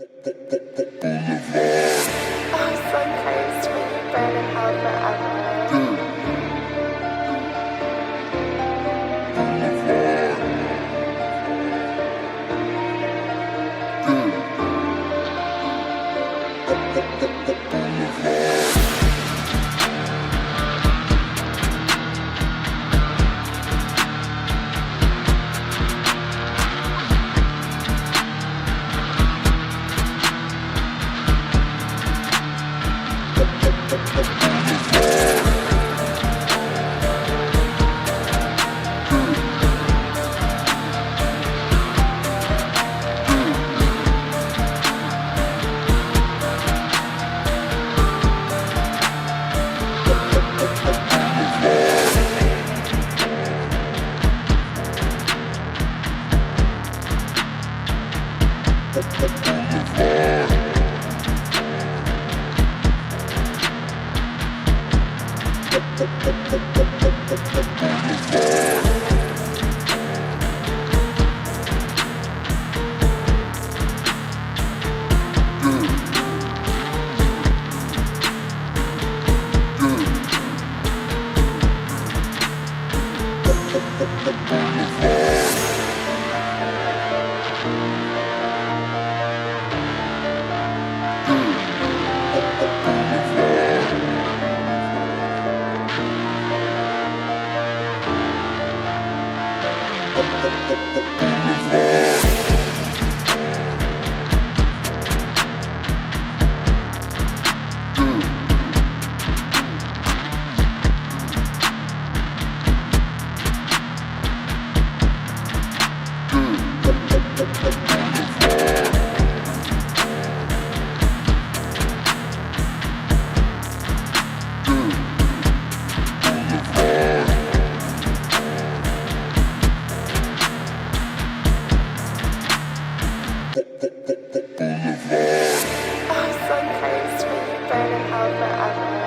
I'm so close when you burn in hell forever. I'm so close when you burn in hell forever.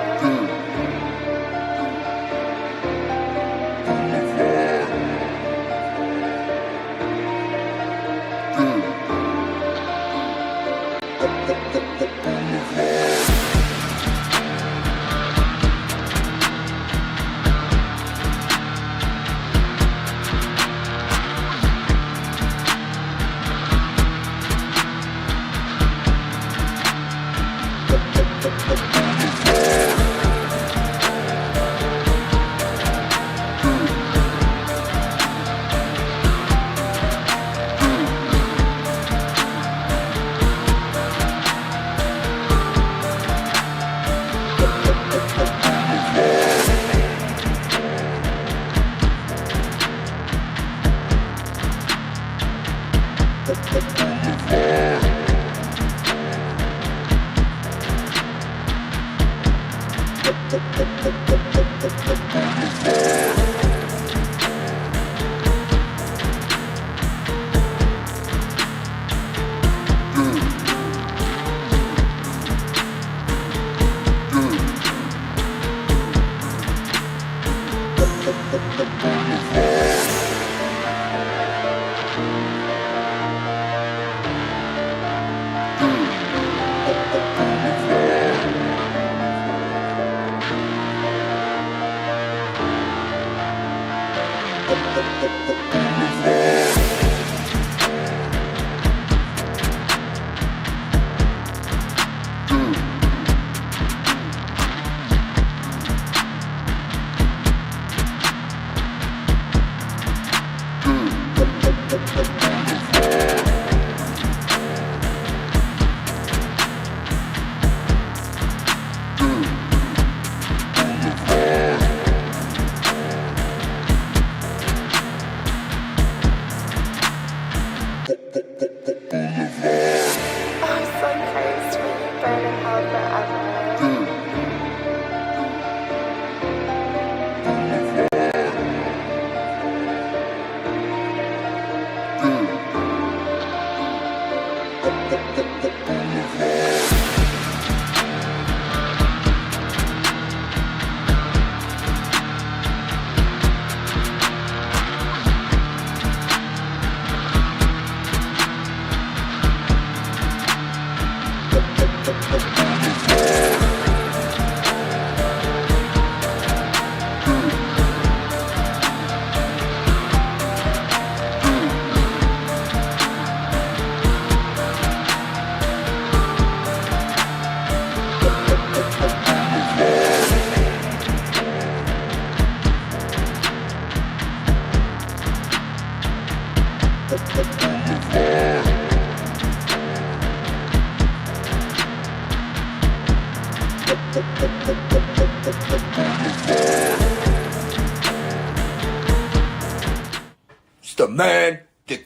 I'm so close when you burn in hell forever.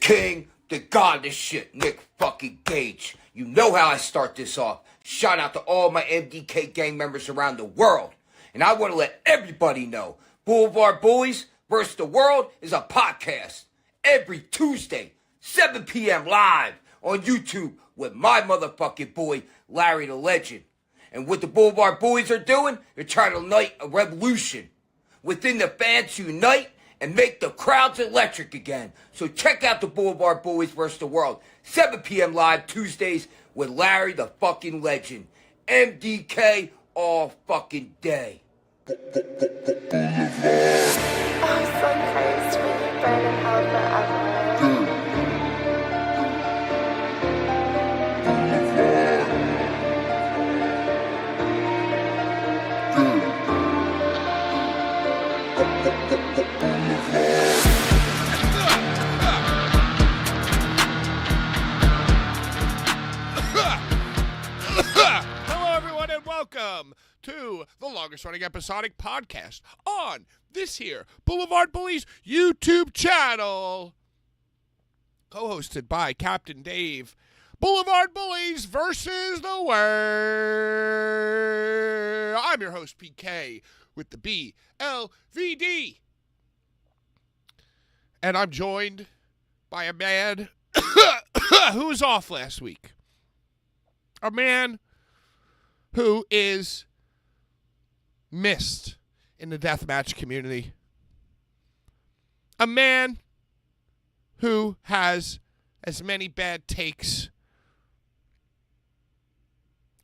king, the god of this shit, Nick fucking Gage. You know how I start this off. Shout out to all my MDK gang members around the world. And I want to let everybody know, Blvd Bullies vs. the World is a podcast every Tuesday, 7 p.m. live on YouTube with my motherfucking boy, Larry the Legend. And what the Blvd Bullies are doing, they're trying to ignite a revolution. Within the fans to unite and make the crowds electric again. So check out the Blvd Bullies vs. the World, 7 p.m. live Tuesdays with Larry the fucking Legend. MDK all fucking day. I'm so cursed when you burn in hell forever. Hello, everyone, and welcome to the longest running episodic podcast on this here Blvd Bullies YouTube channel, co-hosted by Captain Dave. Blvd Bullies versus the world. I'm your host, PK, with the BLVD. And I'm joined by a man who was off last week. A man who is missed in the deathmatch community. A man who has as many bad takes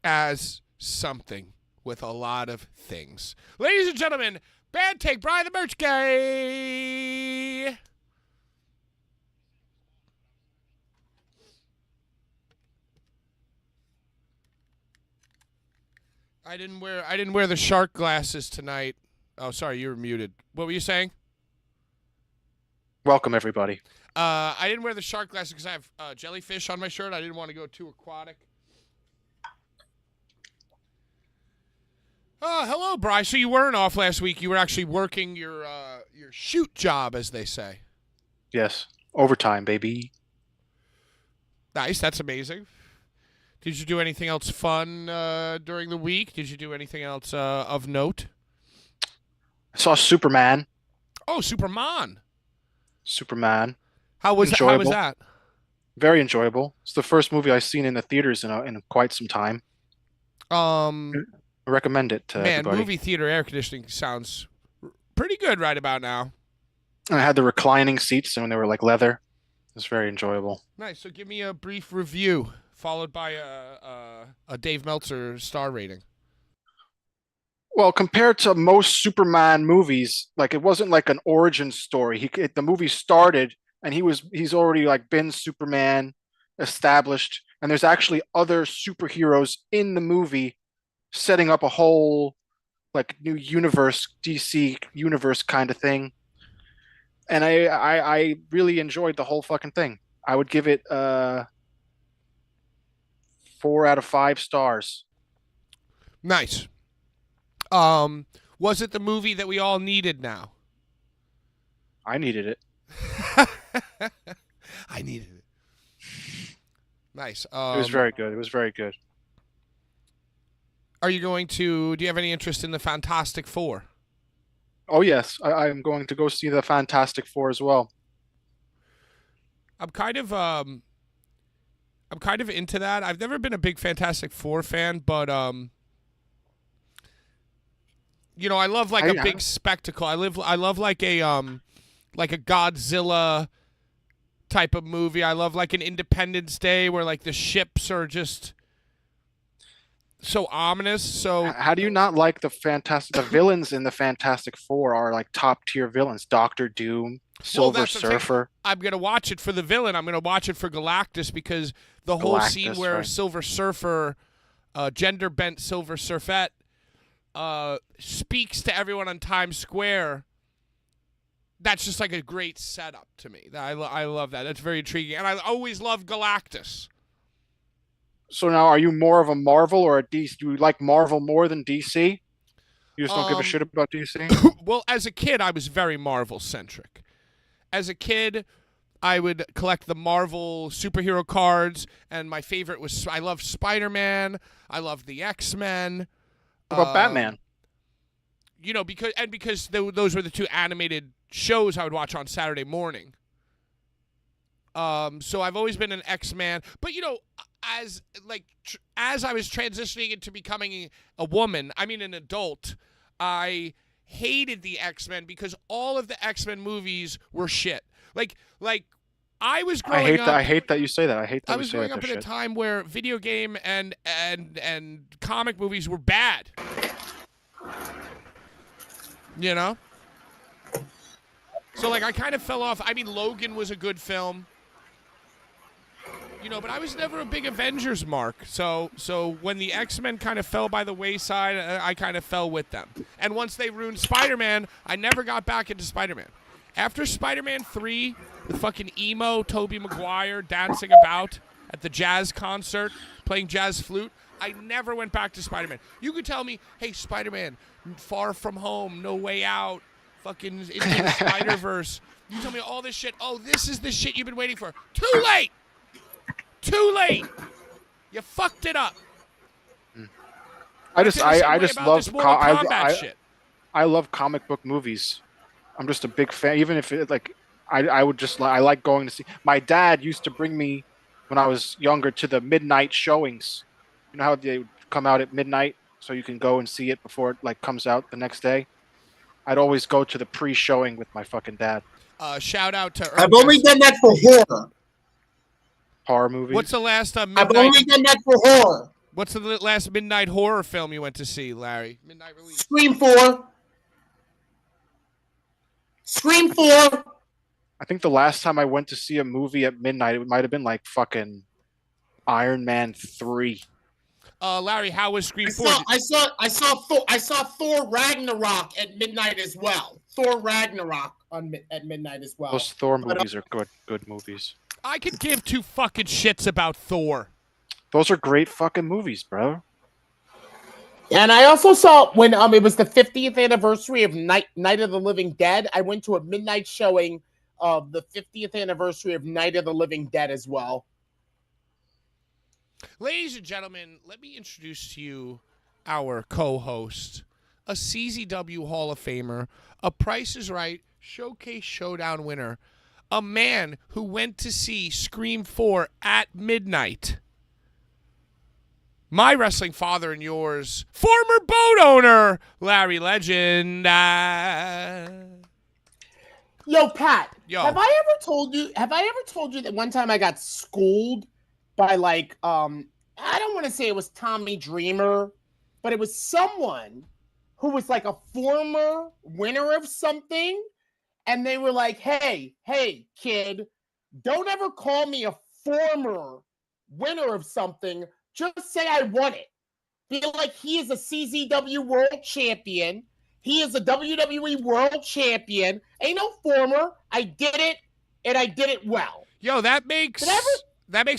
as something with a lot of things. Ladies and gentlemen, Bad Take Brian the Merch Guy. I didn't wear the shark glasses tonight. Oh, sorry, you were muted. What were you saying? Welcome, everybody. I didn't wear the shark glasses because I have jellyfish on my shirt. I didn't want to go too aquatic. Hello, Bri. So you weren't off last week. You were actually working your shoot job, as they say. Yes, overtime, baby. Nice. That's amazing. Did you do anything else fun during the week? Did you do anything else of note? I saw Superman. Oh, Superman. How was that? Very enjoyable. It's the first movie I've seen in the theaters in quite some time. I recommend it to everybody. Movie theater air conditioning sounds pretty good right about now. And I had the reclining seats, and they were like leather. It was very enjoyable. Nice. So give me a brief review, followed by a Dave Meltzer star rating. Well, compared to most Superman movies, like it wasn't like an origin story. The movie started, and he's already like been Superman, established, and there's actually other superheroes in the movie, setting up a whole like new universe, DC universe kind of thing. And I really enjoyed the whole fucking thing. I would give it 4 out of 5 stars. Nice. Was it the movie that we all needed now? I needed it. I needed it. Nice. It was very good. Do you have any interest in the Fantastic Four? Oh, yes. I'm going to go see the Fantastic Four as well. I'm kind of into that. I've never been a big Fantastic Four fan, but I love like a big spectacle. I love like a Godzilla type of movie. I love like an Independence Day where like the ships are just so ominous. So how do you not like the villains in the Fantastic Four are like top tier villains? Doctor Doom, Silver Surfer. I'm gonna watch it for the villain. I'm gonna watch it for Galactus because the whole scene where right. Silver Surfer, gender bent Silver Surfette, speaks to everyone on Times Square. That's just like a great setup to me. I love that. That's very intriguing, and I always love Galactus. So now, are you more of a Marvel or a DC? Do you like Marvel more than DC? You just don't give a shit about DC? Well, as a kid, I was very Marvel-centric. As a kid, I would collect the Marvel superhero cards, and my favorite was I loved Spider-Man. I loved the X-Men. What about Batman? You know, because those were the two animated shows I would watch on Saturday morning. So I've always been an X-Man, but you know, as I was transitioning into becoming a woman, I mean an adult, I hated the X-Men because all of the X-Men movies were shit. Like I was growing up. I hate that you say that. I hate that I you was say growing that. up in a time where video game and comic movies were bad. You know? So like I kind of fell off. I mean, Logan was a good film. You know, but I was never a big Avengers mark. So when the X-Men kind of fell by the wayside, I kind of fell with them. And once they ruined Spider-Man, I never got back into Spider-Man. After Spider-Man 3, with fucking emo Tobey Maguire dancing about at the jazz concert, playing jazz flute, I never went back to Spider-Man. You could tell me, hey, Spider-Man, Far From Home, No Way Out, fucking Into the Spider-Verse. You tell me all this shit. Oh, this is the shit you've been waiting for. Too late! Too late! You fucked it up. I just love shit. I love comic book movies. I'm just a big fan. Even if it, like, I like going to see. My dad used to bring me when I was younger to the midnight showings. You know how they would come out at midnight, so you can go and see it before it like comes out the next day. I'd always go to the pre-showing with my fucking dad. Shout out to. I've only done that for horror movies. What's the last midnight? I've only done that for horror. What's the last midnight horror film you went to see, Larry? Midnight release. Scream 4. Scream 4. I think the last time I went to see a movie at midnight, it might have been like fucking Iron Man 3. Larry, how was Scream 4? I saw Thor Ragnarok at midnight as well. Thor Ragnarok at midnight as well. Those Thor movies are good movies. I could give two fucking shits about Thor. Those are great fucking movies, bro. And I also saw when it was the 50th anniversary of Night of the Living Dead. I went to a midnight showing of the 50th anniversary of Night of the Living Dead as well. Ladies and gentlemen, let me introduce to you our co-host, a CZW Hall of Famer, a Price is Right Showcase Showdown winner, a man who went to see Scream 4 at midnight. My wrestling father and yours, former boat owner, Larry Legend. Yo, Pat. Yo. Have I ever told you that one time I got schooled by like I don't want to say it was Tommy Dreamer, but it was someone who was like a former winner of something, and they were like, hey kid, don't ever call me a former winner of something, just say I won it. Feel like he is a CZW world champion, he is a WWE world champion, ain't no former, I did it, and I did it well. Yo, that makes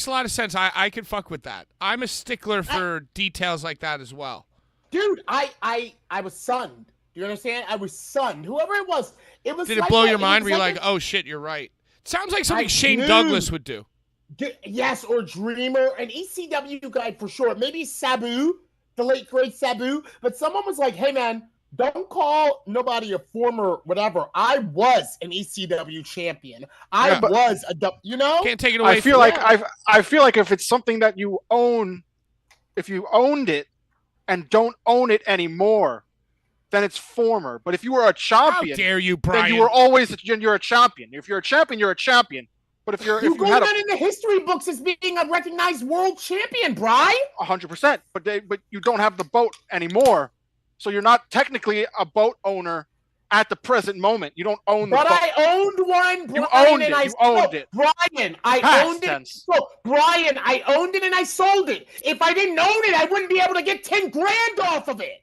a lot of sense. I can fuck with that. I'm a stickler for details like that as well. Dude, I was sunned. Do you understand? I was sunned. Whoever it was Did like it blow that. your mind? Were you like like, oh shit, you're right? Sounds like something Shane Douglas would do. Yes, or Dreamer, an ECW guy for sure. Maybe Sabu, the late great Sabu. But someone was like, hey man, don't call nobody a former whatever. I was an ECW champion. I was you know? Can't take it away. I feel like if it's something that you own, if you owned it and don't own it anymore, then it's former. But if you were a champion, how dare you, Brian? Then you're a champion. If you're a champion, you're a champion. But if you go down in the history books as being a recognized world champion, Brian. 100%. But you don't have the boat anymore, so you're not technically a boat owner at the present moment. You don't own the boat. But I owned one, Brian. You owned it. You owned it. Brian, I owned it. So, Brian, I owned it and I sold it. If I didn't own it, I wouldn't be able to get 10 grand off of it.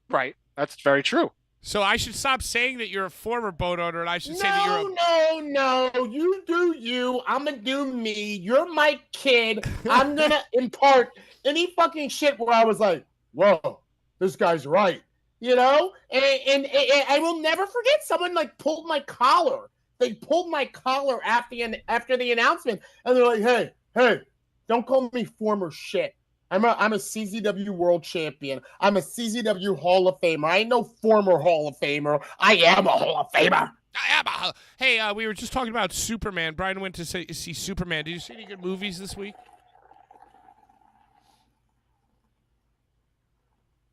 Right. That's very true. So I should stop saying that you're a former boat owner, and I should say that you're No. You do you. I'm going to do me. You're my kid. I'm going to impart any fucking shit where I was like, whoa, this guy's right. You know? And I will never forget someone like pulled my collar They pulled my collar after the announcement, and they're like, hey, don't call me former shit. I'm a CZW world champion. I'm a CZW Hall of Famer. I ain't no former Hall of Famer. I am a Hall of Famer. Hey, we were just talking about Superman. Brian went to see Superman. Did you see any good movies this week?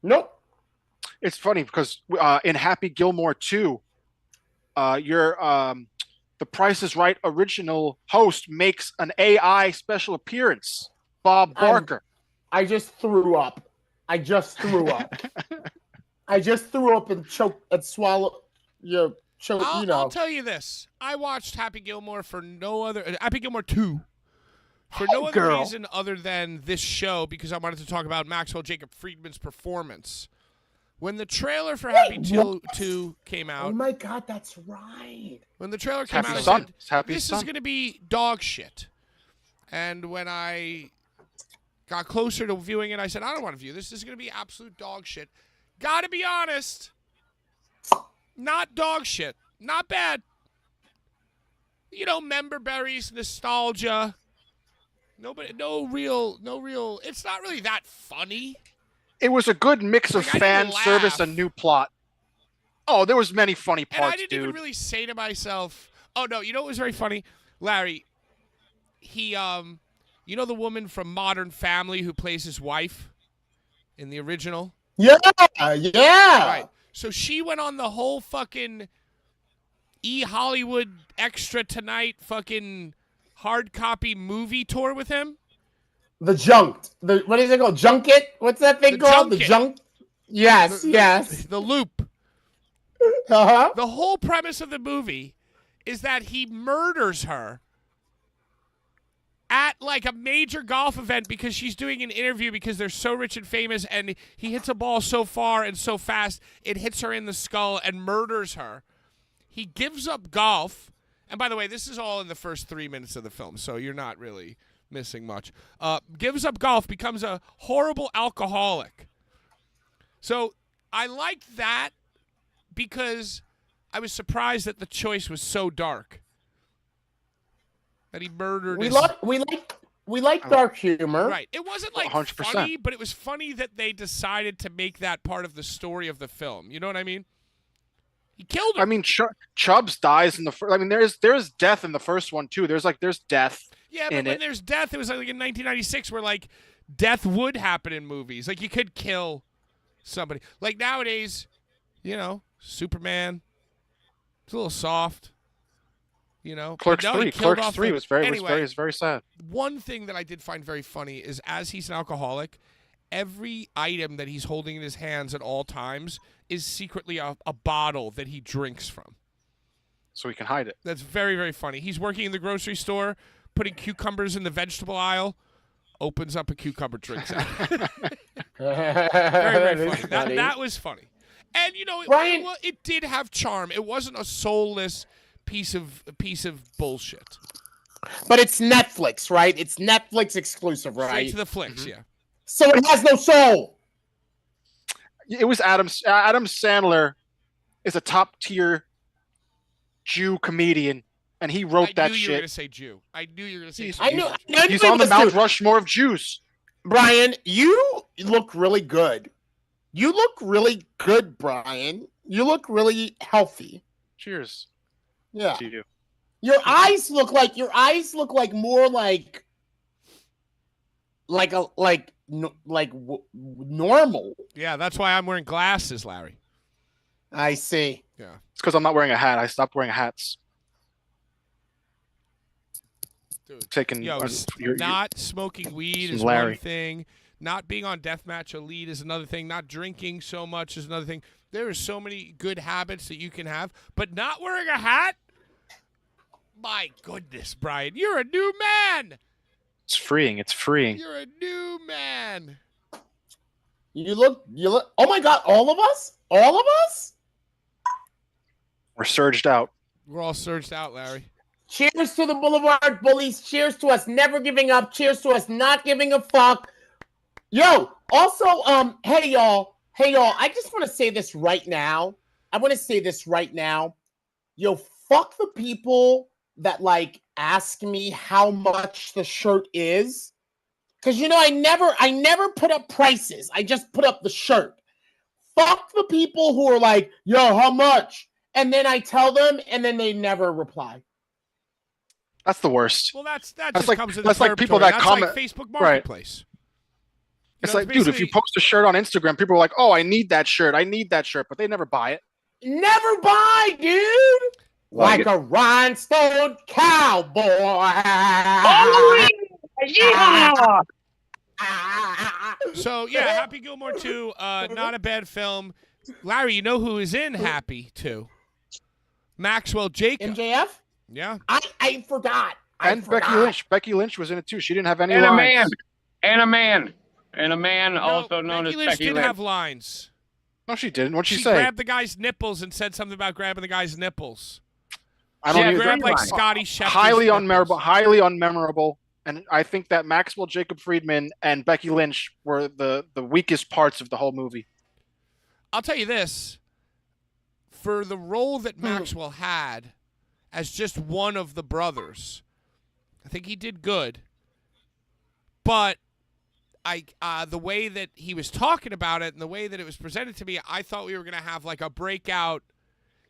Nope. It's funny because in Happy Gilmore 2, the Price is Right original host makes an AI special appearance, Bob Barker. I just threw up. I just threw up and choked and swallowed. I'll tell you this. I watched Happy Gilmore for no other Happy Gilmore 2 for no other reason other than this show, because I wanted to talk about Maxwell Jacob Friedman's performance. When the trailer for Happy 2 came out. Oh my God, that's right. When the trailer came out, I said, this is going to be dog shit. And when I got closer to viewing it, I said, I don't want to view this. This is going to be absolute dog shit. Gotta be honest. Not dog shit. Not bad. You know, member berries, nostalgia. No real. It's not really that funny. It was a good mix of fan service and new plot. Oh, there was many funny parts, and I didn't even really say to myself, oh, no, you know what was very funny? Larry, he, you know the woman from Modern Family who plays his wife in the original? Yeah. Right. So she went on the whole fucking Hollywood Extra Tonight fucking hard copy movie tour with him. What is it called? Junket? What's that thing called? Junket. The junk? Yes. The Loop. Uh-huh. The whole premise of the movie is that he murders her at like a major golf event because she's doing an interview because they're so rich and famous, and he hits a ball so far and so fast it hits her in the skull and murders her. He gives up golf. And by the way, this is all in the first 3 minutes of the film, so you're not really missing much. Gives up golf, becomes a horrible alcoholic. So I liked that because I was surprised that the choice was so dark. That he murdered We like dark humor. Right. It wasn't like 100%. funny, but it was funny that they decided to make that part of the story of the film. You know what I mean? He killed her. I mean, Chubbs dies in the first. I mean, there's death in the first one too. There's death. Yeah, but when there's death, it was like in 1996 where like death would happen in movies. Like you could kill somebody. Like nowadays, you know, Superman. It's a little soft. You know, Clerks 3 was very sad. One thing that I did find very funny is as he's an alcoholic, every item that he's holding in his hands at all times is secretly a bottle that he drinks from. So he can hide it. That's very, very funny. He's working in the grocery store, putting cucumbers in the vegetable aisle, opens up a cucumber, drinks out. Very, very funny. That was funny. And, you know, it did have charm. It wasn't a soulless piece of bullshit. But it's Netflix, right? It's Netflix exclusive, right? Straight to the flicks, yeah. So it has no soul. It was Adam Sandler is a top tier Jew comedian, and he wrote that shit. I knew you were going to say Jew. I knew you were going to say Jew. I knew. He's on the Mount Rushmore of Jews. Brian, you look really good. You look really good, Brian. You look really healthy. Cheers. Yeah. To you. Your eyes look like more like normal. Yeah, that's why I'm wearing glasses, Larry. I see. Yeah. It's because I'm not wearing a hat. I stopped wearing hats. Dude, not smoking weed is one thing. Not being on Deathmatch Elite is another thing. Not drinking so much is another thing. There are so many good habits that you can have, but not wearing a hat? My goodness, Brian, you're a new man. It's freeing. You're a new man. You look. Oh my God! All of us. We're surged out. We're all surged out, Larry. Cheers to the Boulevard Bullies. Cheers to us never giving up. Cheers to us not giving a fuck. Yo. Also, hey y'all. I just want to say this right now. Yo, fuck the people that like ask me how much the shirt is. Because I never put up prices. I just put up the shirt. Fuck the people who are like, yo, how much? And then I tell them, and then they never reply. That's the worst. Well, that That's just like comes with the that's like people territory. that That's comment like Facebook right. Marketplace. It's like, dude, if you post a shirt on Instagram, people are like, "Oh, I need that shirt. I need that shirt," but they never buy it. Never buy, dude. Like a rhinestone cowboy. Yeah. So yeah, Happy Gilmore 2, not a bad film. Larry, you know who is in Happy 2? Maxwell Jacob. MJF? Yeah. I forgot. And Becky Lynch. Becky Lynch was in it too. She didn't have any And lines. a man, also known Becky as Lynch Becky did Lynch. have lines. No, she didn't. What'd she She say? grabbed the guy's nipples and said something about grabbing the guy's nipples. I don't She even grabbed like lines. Scotty Scheffler's highly nipples. unmemorable. Highly unmemorable. And I think that Maxwell Jacob Friedman and Becky Lynch were the weakest parts of the whole movie. I'll tell you this. For the role that Maxwell had as just one of the brothers, I think he did good. But the way that he was talking about it and the way that it was presented to me, I thought we were going to have like a breakout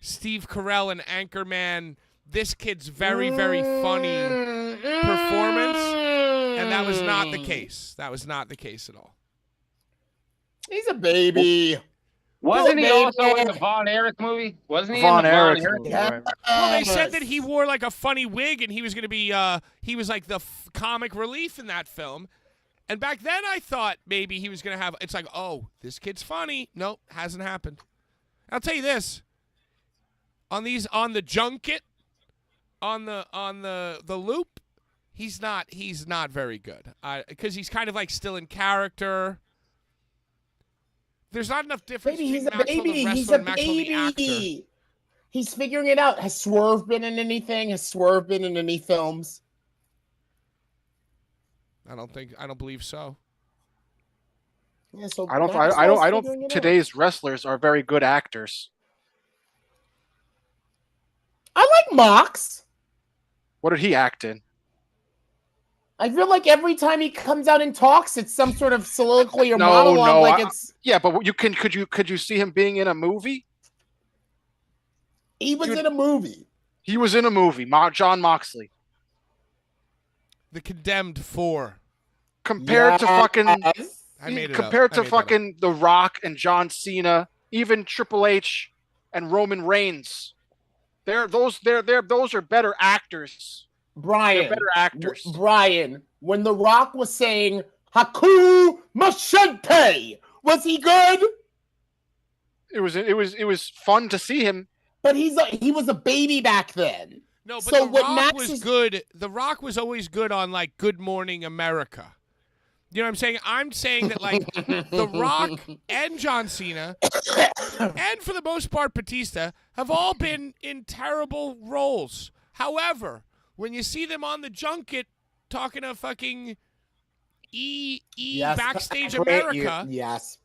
Steve Carell and Anchorman, this kid's very, very funny performance. And that was not the case. That was not the case at all. He's a baby. Wasn't he Little also baby. in the Von Erich movie? Wasn't he Von in the Erich Von Erich? movie, Yeah. right. Well, they said that he wore like a funny wig and he was going to be, he was like the comic relief in that film. And back then I thought maybe he was going to have, it's like, oh, this kid's funny. Nope, hasn't happened. I'll tell you this. On the junket, on the loop, he's not very good. Because he's kind of like still in character. There's not enough difference Baby, he's a between Maxwell the baby. wrestler He's a and Maxwell the actor. baby. He's figuring it out. Has Swerve been in anything? Has Swerve been in any films? I don't believe so. Yeah, so I don't. Maxwell's I don't. figuring it out. Today's wrestlers are very good actors. I like Mox. What did he act in? I feel like every time he comes out and talks, it's some sort of soliloquy or No, monologue. no, Like it's Yeah, but could you see him being in a movie? he was in a movie. He was in a movie. John Moxley. The Condemned 4. Compared to fucking I made it compared up. to I made that fucking The Rock and John Cena, even Triple H and Roman Reigns. Those are better actors. Brian. They're better actors. Brian, when The Rock was saying Haku Machete, was he good? It was fun to see him. But he was a baby back then. No, but So The what Rock Max was is- good. The Rock was always good on like Good Morning America. You know what I'm saying? I'm saying that like The Rock and John Cena and for the most part Batista have all been in terrible roles. However, when you see them on the junket talking to fucking Backstage America, yes.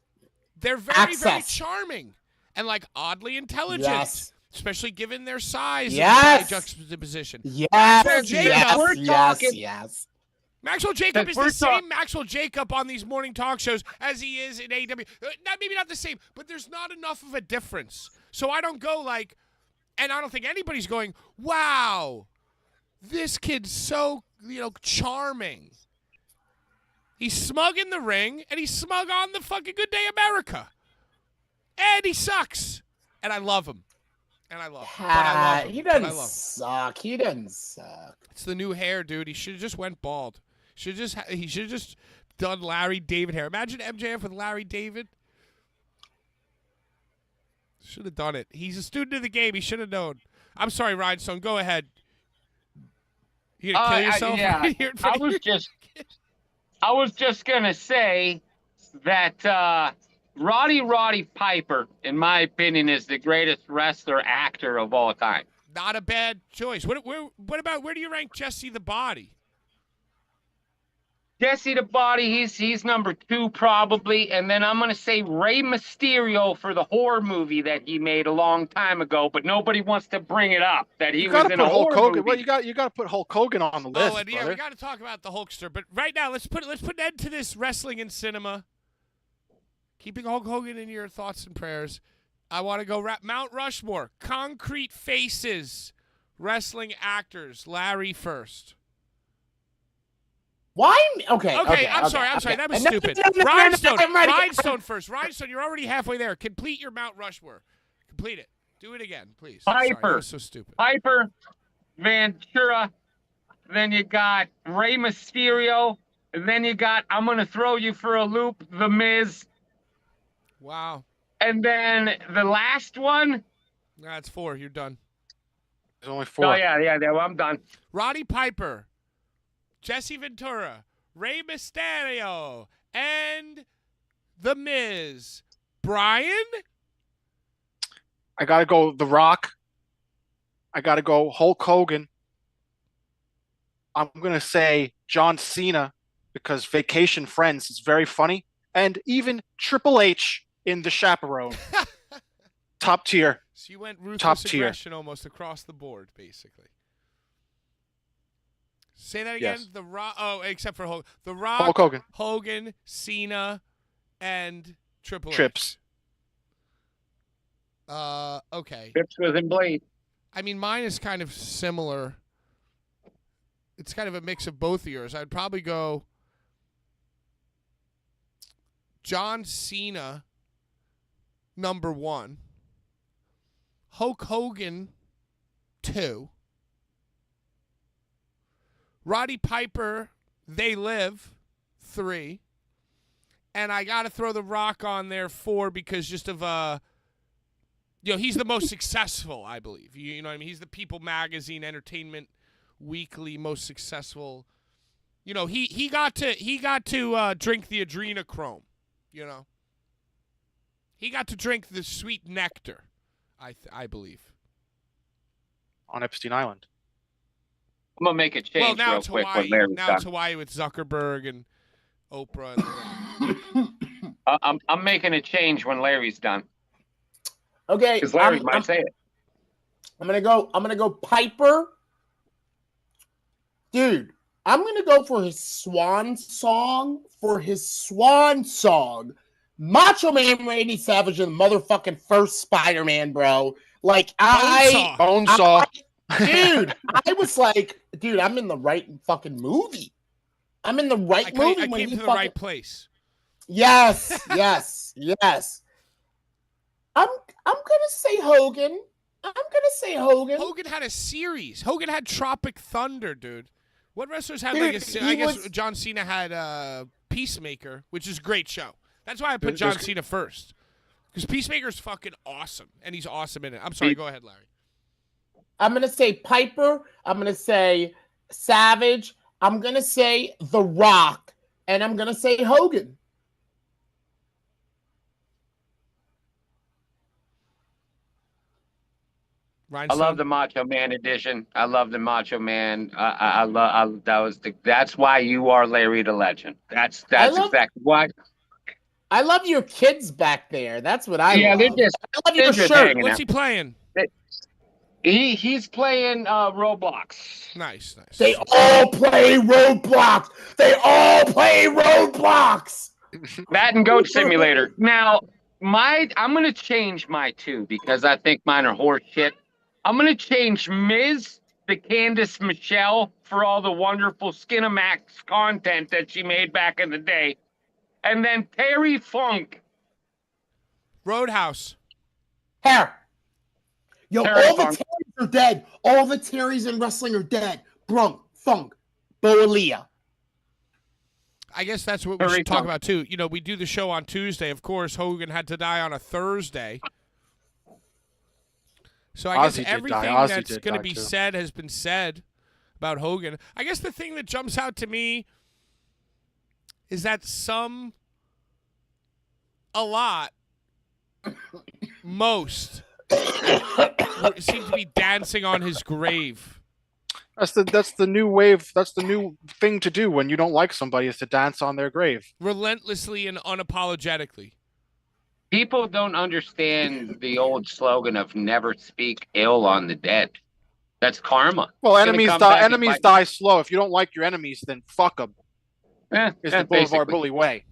they're very, very Access. charming and like oddly intelligent. Yes. Especially given their size Yes. and juxtaposition. Yes. Maxwell Jacob. Yes. We're Yes. talking- Yes. Maxwell Jacob is We're the same Maxwell Jacob on these morning talk shows as he is in AEW. Maybe not the same, but there's not enough of a difference. So I don't go like, and I don't think anybody's going, wow, this kid's so, charming. He's smug in the ring, and he's smug on the fucking Good Day America. And he sucks. And I love him. And I love him. But I love him. He But I doesn't love him. suck. He doesn't suck. It's the new hair, dude. He should have just went bald. He should have just done Larry David hair. Imagine MJF with Larry David. Should have done it. He's a student of the game. He should have known. I'm sorry, Rhinestone. Go ahead. You gonna kill yourself? Yeah. Here in front of your- I was just gonna say that Roddy Piper, in my opinion, is the greatest wrestler actor of all time. Not a bad choice. What about where do you rank Jesse the Body? Jesse the Body, he's number 2 probably, and then I'm gonna say Rey Mysterio for the horror movie that he made a long time ago, but nobody wants to bring it up that he You was got to in a put Hulk horror Hogan. movie. Well, you got to put Hulk Hogan on the list, Oh, and yeah, brother. we got to talk about the Hulkster. But right now, let's put an end to this wrestling and cinema. Keeping Hulk Hogan in your thoughts and prayers. I want to go Mount Rushmore, concrete faces, wrestling actors. Larry first. Why? Okay. I'm sorry. That was stupid. Rhinestone first. Rhinestone, you're already halfway there. Complete your Mount Rushmore. Complete it. Do it again, please. Sorry, that was so stupid. Piper, Ventura, then you got Rey Mysterio, and then you got, I'm going to throw you for a loop, The Miz. Wow. And then the last one. That's 4. You're done. There's only 4. Oh, yeah, well, I'm done. Roddy Piper, Jesse Ventura, Rey Mysterio, and The Miz. Brian? I got to go The Rock. I got to go Hulk Hogan. I'm going to say John Cena because Vacation Friends is very funny. And even Triple H in The Chaperone. Top tier. So you went ruthless Top tier. aggression almost across the board, basically. Say that again. Yes. The Rock. Oh, except for Hulk. The Rock, Hulk Hogan. Hogan, Cena, and Triple H. Trips. Okay. Trips was in Blade. I mean, mine is kind of similar. It's kind of a mix of both of yours. I'd probably go John Cena, number 1. Hulk Hogan, 2. Roddy Piper, They Live, 3. And I got to throw The Rock on there, 4, because just of he's the most successful, I believe. You know what I mean? He's the People Magazine Entertainment Weekly most successful. You know, he got to drink the adrenochrome. You know, he got to drink the sweet nectar. I believe On Epstein Island. I'm going to make a change now real it's quick. Hawaii. When Larry's Now done. it's Hawaii with Zuckerberg and Oprah. And I'm making a change when Larry's done. Okay. Because Larry might say it. I'm gonna go Piper. Dude, I'm gonna go for his swan song. Macho Man Randy Savage in the motherfucking first Spider-Man, bro. Like Bonesaw. Dude, I was like, dude, I'm in the right fucking movie. I'm in the right movie. I when came he to the fucking... right place. Yes. I'm gonna say Hogan. Hogan had a series. Hogan had Tropic Thunder, dude. What wrestlers had Dude, I guess John Cena had Peacemaker, which is a great show. That's why I put John Cena first. Because Peacemaker's fucking awesome, and he's awesome in it. I'm sorry, go ahead, Larry. I'm gonna say Piper. I'm gonna say Savage. I'm gonna say The Rock, and I'm gonna say Hogan. I love the Macho Man edition. I love the Macho Man. That's why you are Larry the Legend. That's exactly why. I love your kids back there. That's what I love. I love your shirt. What's he playing? He's playing Roblox. Nice. They all play Roblox. That and Goat Simulator. Now, I'm gonna change my 2 because I think mine are horse shit. I'm gonna change Miz to Candice Michelle for all the wonderful Skinamax content that she made back in the day, and then Terry Funk. Roadhouse. Hair. Yo, Terry all Funk. the Terrys are dead. All the Terrys in wrestling are dead. Brunk, Funk, Boalia. I guess that's what we should talk about, too. You know, we do the show on Tuesday. Of course, Hogan had to die on a Thursday. So I guess everything that's going to be said has been said about Hogan. I guess the thing that jumps out to me is that most seem to be dancing on his grave. That's the new wave. That's the new thing to do when you don't like somebody is to dance on their grave. Relentlessly and unapologetically. People don't understand the old slogan of never speak ill on the dead. That's karma. Well, It's gonna enemies come die. back and Enemies bite die slow. If you don't like your enemies, then fuck them. Is the Boulevard basically. Bully way.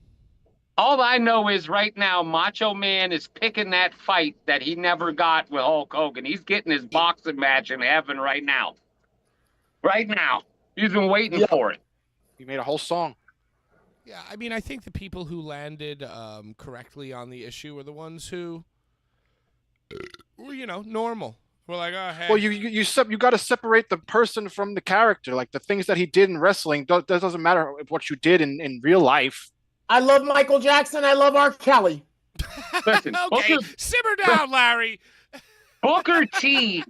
All I know is right now, Macho Man is picking that fight that he never got with Hulk Hogan. He's getting his boxing match in heaven right now. Right now. He's been waiting for it. He made a whole song. Yeah, I mean, I think the people who landed correctly on the issue were the ones who were, normal. We're like, oh, hey. Well, you got to separate the person from the character. Like the things that he did in wrestling, that doesn't matter what you did in real life. I love Michael Jackson. I love R. Kelly. Listen, Okay, simmer down, Larry. Booker T,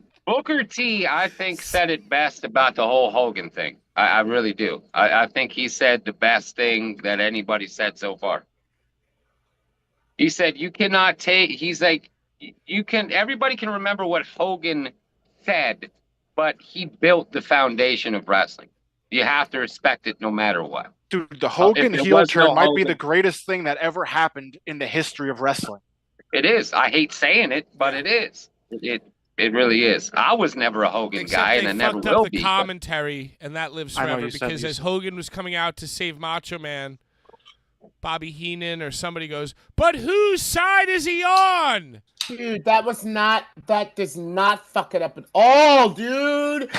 I think, said it best about the whole Hogan thing. I really do. I think he said the best thing that anybody said so far. He said, you cannot take, he's like, everybody can remember what Hogan said, but he built the foundation of wrestling. You have to respect it no matter what. Dude, the Hogan heel turn no might Hogan, be the greatest thing that ever happened in the history of wrestling. It is. I hate saying it, but it is. It really is. I was never a Hogan guy, and I never will be. They fucked up the commentary, and that lives forever because as said. Hogan was coming out to save Macho Man, Bobby Heenan or somebody goes, "But whose side is he on?" Dude, that does not fuck it up at all, dude.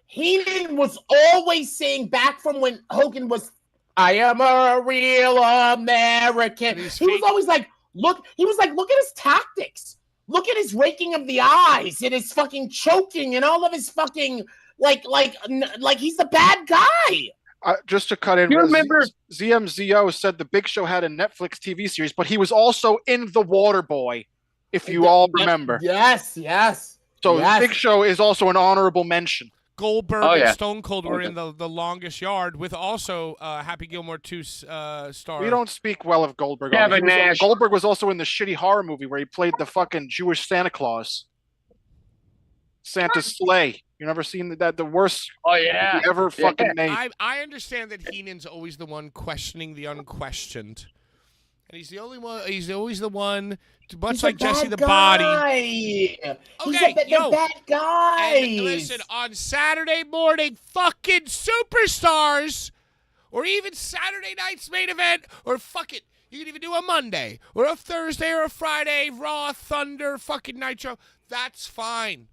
Heenan was always saying back from when Hogan was, I am a real American. He was always like, look at his tactics. Look at his raking of the eyes and his fucking choking and all of his fucking, like he's the bad guy. Just to cut in, you remember ZMZO said the Big Show had a Netflix TV series, but he was also in The Waterboy, if you all remember. Yes. So the Big Show is also an honorable mention. Goldberg and Stone Cold were in the Longest Yard with also Happy Gilmore 2 star. We don't speak well of Goldberg. Kevin Nash. Goldberg was also in the shitty horror movie where he played the fucking Jewish Santa Claus. Santa's Sleigh. You never seen that? The worst ever fucking made. I understand that Heenan's always the one questioning the unquestioned. And he's the only one. He's always the one, much like Jesse the Body. Okay, yo, bad guys. And listen, on Saturday morning, fucking superstars, or even Saturday night's main event, or fuck it, you can even do a Monday, or a Thursday, or a Friday, Raw, Thunder, fucking Nitro. That's fine.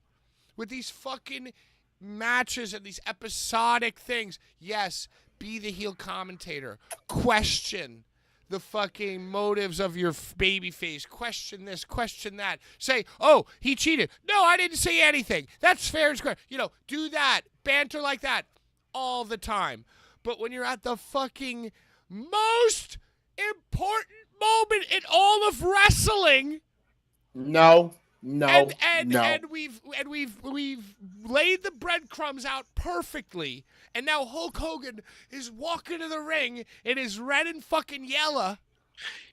With these fucking matches and these episodic things, yes, be the heel commentator. Question the fucking motives of your baby face. Question this, question that. Say, oh, he cheated. No, I didn't say anything. That's fair and square. Do that. Banter like that all the time. But when you're at the fucking most important moment in all of wrestling, No. And we've laid the breadcrumbs out perfectly, and now Hulk Hogan is walking to the ring in his red and fucking yellow.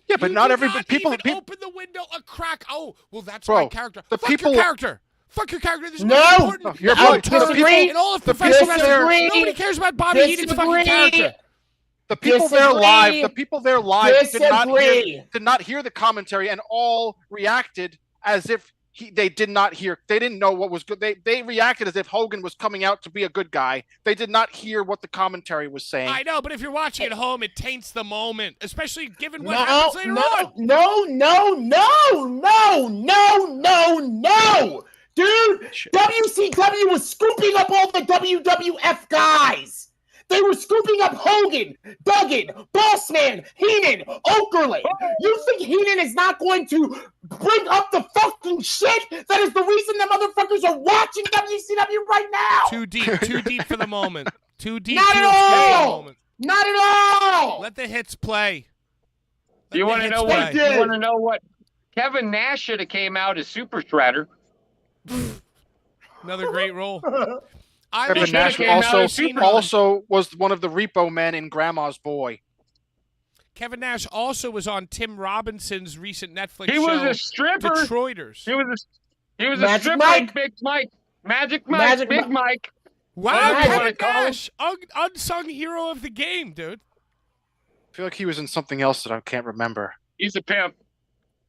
Yeah, but not everybody. People open the window a crack. Oh, well, that's Bro, my character. the Fuck people- your character. Fuck your character. This is No! more important. You're I right. disagree. In all of professional wrestling, Disagree. nobody cares about Bobby Heenan's fucking character. The people there live did not hear the commentary and all reacted as if they did not hear. They didn't know what was good. They reacted as if Hogan was coming out to be a good guy. They did not hear what the commentary was saying. I know, but if you're watching at home, it taints the moment, especially given what happens later on. No. Dude, WCW was scooping up all the WWF guys. They were scooping up Hogan, Duggan, Bossman, Heenan, Okerlund. You think Heenan is not going to bring up the fucking shit that is the reason the motherfuckers are watching WCW right now? Too deep for the moment. Too deep. Not too at obscure for the all. moment. Not at all. Let the hits play. You want to know what? You want to know what? Kevin Nash should have came out as Super Shredder. Another great role. Kevin Nash also was one of the repo men in Grandma's Boy. Kevin Nash also was on Tim Robinson's recent Netflix show. He was a stripper. Detroiters. He was a Magic stripper Mike. like Big Mike. Magic Mike, Magic Big Mi- Mike. Wow, Whatever you wanna Kevin call him. Nash, unsung hero of the game, dude. I feel like he was in something else that I can't remember. He's a pimp.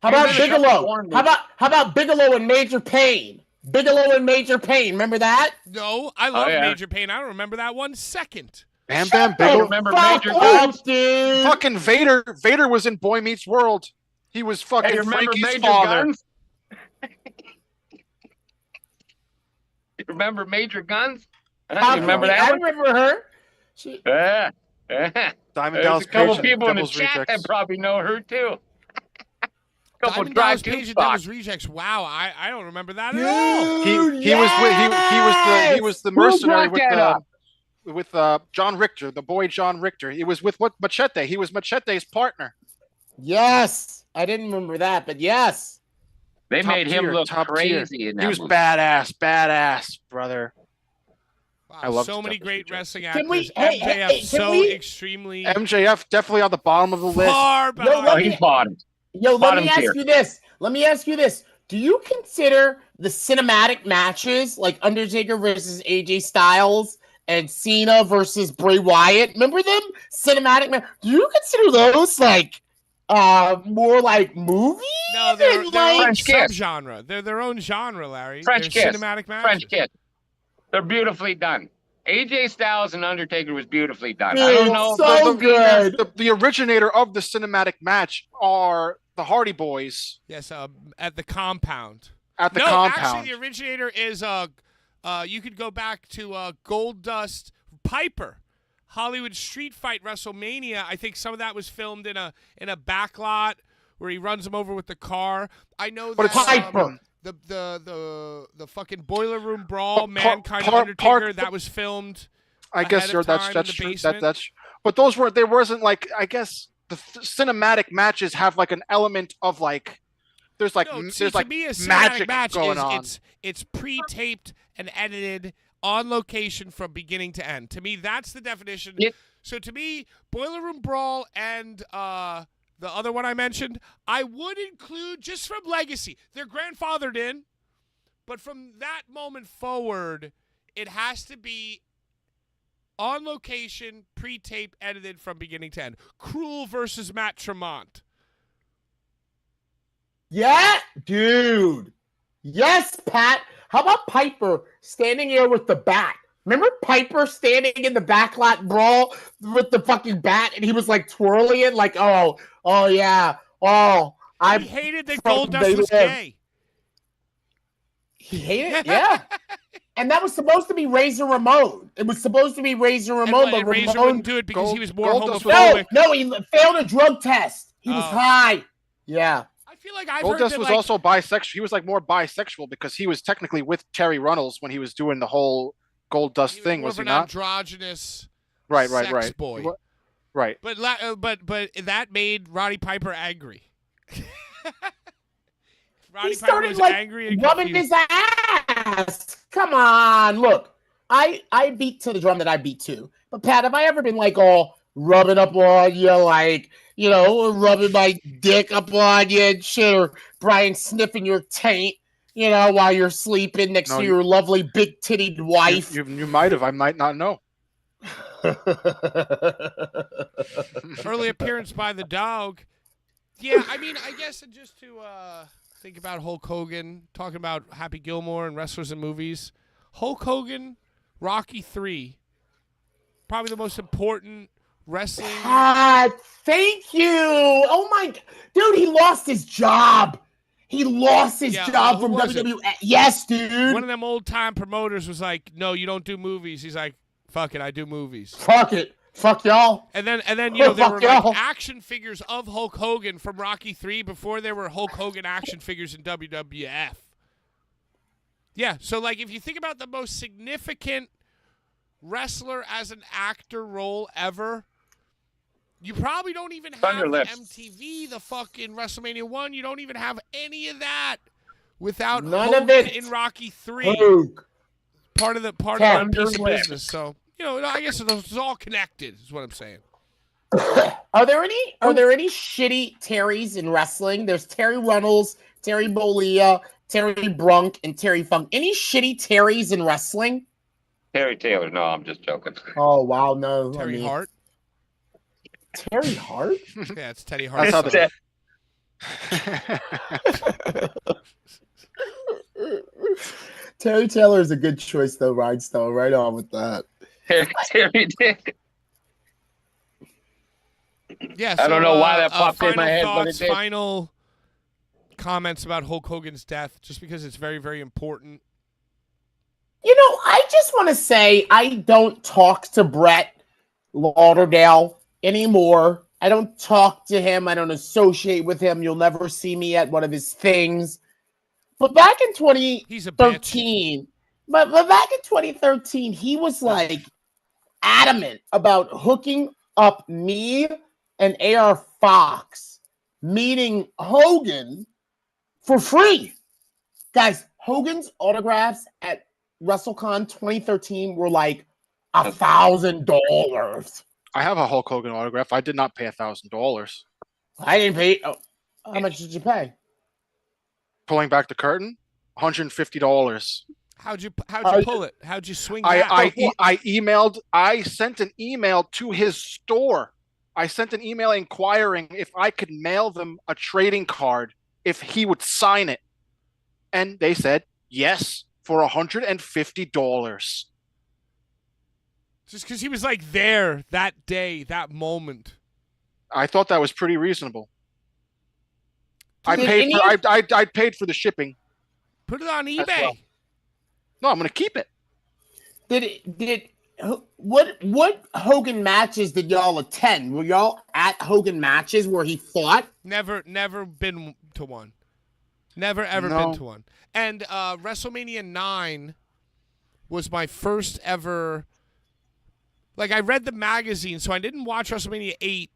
How He was about in a couple Bigelow? porn How about Bigelow and Major Payne? Bigelow and Major Payne. Remember that? No, I love yeah. Major Payne. I don't remember that 1 second. Bam Bam I Bigelow. remember Fuck Major off, Guns. dude. Fucking Vader. Vader was in Boy Meets World. He was fucking Hey, you remember Frankie's Major father. Guns? You remember Major Guns? How You remember can we- that I one? remember her. She, Yeah. Diamond There's Dallas a couple Page and people in the Devil's chat Rejects. that probably know her too. Couple Diamond dry Dallas Page and jukebox. Devil's Rejects. Wow, I don't remember that at all. He was the We'll mercenary back that up. with John Richter, the boy John Richter. He was with Machete. He was Machete's partner. yes, I didn't remember that, but yes. They Top made him tier, look top crazy tier. in that He was movie. badass, brother. Wow, I love so many Devil's great Rejects. wrestling Can actors. we- hey, MJF hey, can so we- extremely MJF definitely on the bottom of the list. far No, behind. Oh, let he's me- bottom. Yo, let Bottom me ask tier. you this. Let me ask you this. Do you consider the cinematic matches like Undertaker versus AJ Styles and Cena versus Bray Wyatt? Remember them? Cinematic match. Do you consider those like more like movies? No, they're and, their own French kiss. subgenre. They're their own genre, Larry. French They're kiss. cinematic matches. French kiss. They're beautifully done. AJ Styles and Undertaker was beautifully done. I Dude, don't know. so good. The originator of the cinematic match are the Hardy Boys Yes, at the compound. at the no, compound. actually, the originator is you could go back to Gold Dust Piper, Hollywood Street Fight WrestleMania. I think some of that was filmed in a backlot where he runs him over with the car. I know But that it's Piper. the fucking Boiler Room Brawl, Part- Mankind part- Undertaker, part- that was filmed. I guess ahead you're of that's time that's in the true. basement. That's but those were there wasn't like I guess the cinematic matches have like an element of like there's like No, see, there's to like me, a cinematic magic match going is on. it's pre-taped and edited on location from beginning to end. To me, that's the definition. It- So to me, Boiler Room Brawl and the other one I mentioned, I would include just from legacy. They're grandfathered in, but from that moment forward, it has to be on location, pre-tape, edited from beginning to end. Cruel versus Matt Tremont. Yeah, dude. Yes, Pat. How about Piper standing here with the bat? Remember Piper standing in the backlot brawl with the fucking bat, and he was like twirling it, like, oh yeah, He hated that fucking Goldust was live. gay. He hated it, yeah. And that was supposed to be Razor Ramon. It was supposed to be Razor Ramon, And but Razor Ramon. wouldn't do it because he was more Goldust was- homophobic. No, he failed a drug test. He was Oh. high. Yeah. I feel like I've heard Goldust that, was like, also bisexual. He was like more bisexual because he was technically with Terry Runnels when he was doing the whole Goldust he was thing, more was of he an not? androgynous Right, sex boy. Right. But that made Roddy Piper angry. Roddy He Piper started was like angry and rubbing confused. his ass. Come on, look. I beat to the drum that I beat to. But Pat, have I ever been like all rubbing up on you, like, you know, rubbing my dick up on you and shit, or Brian sniffing your taint, you know, while you're sleeping next No, to you- your lovely big titted wife? You might have. I might not know. Early appearance by the dog. Yeah, I mean, I guess just to think about Hulk Hogan, talking about Happy Gilmore and wrestlers and movies. Hulk Hogan, Rocky 3, probably the most important wrestling. Pat, thank you. Oh my, dude, he lost his job. He lost his Yeah, job who from was it? WWE. Yes, dude. One of them old time promoters was like, "No, you don't do movies." He's like, "Fuck it, I do movies." Fuck it. Fuck y'all. And then you know there Fuck were like y'all. action figures of Hulk Hogan from Rocky 3 before there were Hulk Hogan action figures in WWF. Yeah, so like if you think about the most significant wrestler as an actor role ever, you probably don't even have Thunder the Lips. MTV, the fucking WrestleMania 1. You don't even have any of that without None of Hogan it. in Rocky 3. Luke. Part of the Thunder piece of Lips. business. So, you know, I guess it's all connected is what I'm saying. Are there any shitty Terrys in wrestling? There's Terry Runnels, Terry Bollea, Terry Brunk, and Terry Funk. Any shitty Terrys in wrestling? Terry Taylor. No, I'm just joking. Oh wow, no. Terry Hart. Terry Hart? Yeah, it's Teddy Hart. That's how the. Terry Taylor is a good choice, though, Rhinestone. Right on with that. Terry Taylor. Yeah, I don't know why that popped in final my head, but thoughts, it did. final comments about Hulk Hogan's death, just because it's very, very important. You know, I just want to say I don't talk to Brett Lauderdale anymore. I don't talk to him. I don't associate with him. You'll never see me at one of his things. But back in He's a bitch. 2013, but back in 2013, he was like adamant about hooking up me and AR Fox, meeting Hogan for free. Guys, Hogan's autographs at WrestleCon 2013 were like $1,000. I have a Hulk Hogan autograph. I did not pay $1,000. I didn't pay. Oh, how much did you pay? Pulling back the curtain, $150. How'd you pull it? How'd you swing that? I sent an email to his store. I sent an email inquiring if I could mail them a trading card if he would sign it. And they said yes for $150. Just because he was like there that day, that moment. I thought that was pretty reasonable. I paid for the shipping. Put it on as eBay. well. No, I'm going to keep it. What Hogan matches did y'all attend? Were y'all at Hogan matches where he fought? Never been to one. Never ever been to one. And WrestleMania 9 was my first ever. Like, I read the magazine, so I didn't watch WrestleMania 8,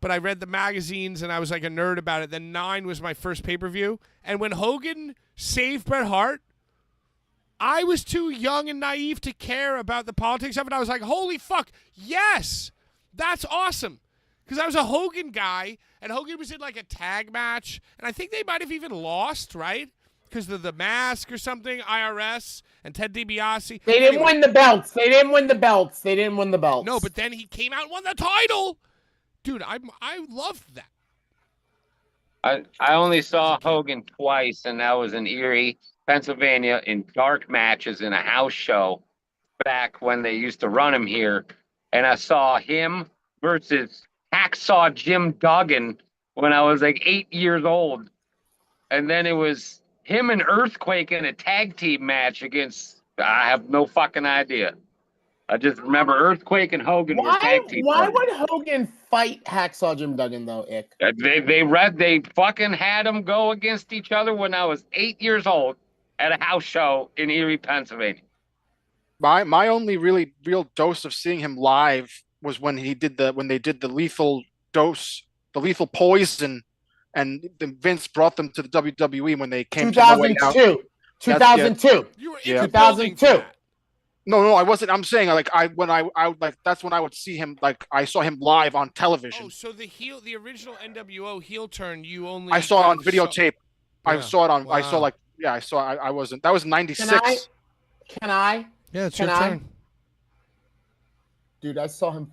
but I read the magazines and I was like a nerd about it. Then 9 was my first pay-per-view. And when Hogan saved Bret Hart, I was too young and naive to care about the politics of it. I was like, holy fuck, yes, that's awesome. Because I was a Hogan guy, and Hogan was in like a tag match, and I think they might have even lost, right? Because of the mask or something, IRS and Ted DiBiase. They didn't win the belts. They didn't win the belts. No, but then he came out and won the title. Dude, I loved that. I only saw Hogan twice, and that was in Erie, Pennsylvania, in dark matches in a house show back when they used to run him here. And I saw him versus Hacksaw Jim Duggan when I was like 8 years old. And then it was him and Earthquake in a tag team match against, I have no fucking idea. I just remember Earthquake and Hogan were tag team. Why would Hogan fight Hacksaw Jim Duggan though, Ick? They fucking had them go against each other when I was 8 years old at a house show in Erie, Pennsylvania. My only really real dose of seeing him live was when they did the lethal dose, the lethal poison, and Vince brought them to the WWE when they came 2002. 2002. You were in the building for 2002. that. No, I wasn't. I'm saying like that's when I would see him. Like I saw him live on television. Oh, so the original NWO heel turn, you only I saw it on videotape. Yeah. I saw it on. Wow. I saw I wasn't. That was '96. Can I? Yeah, it's Can your I? turn. Dude, I saw him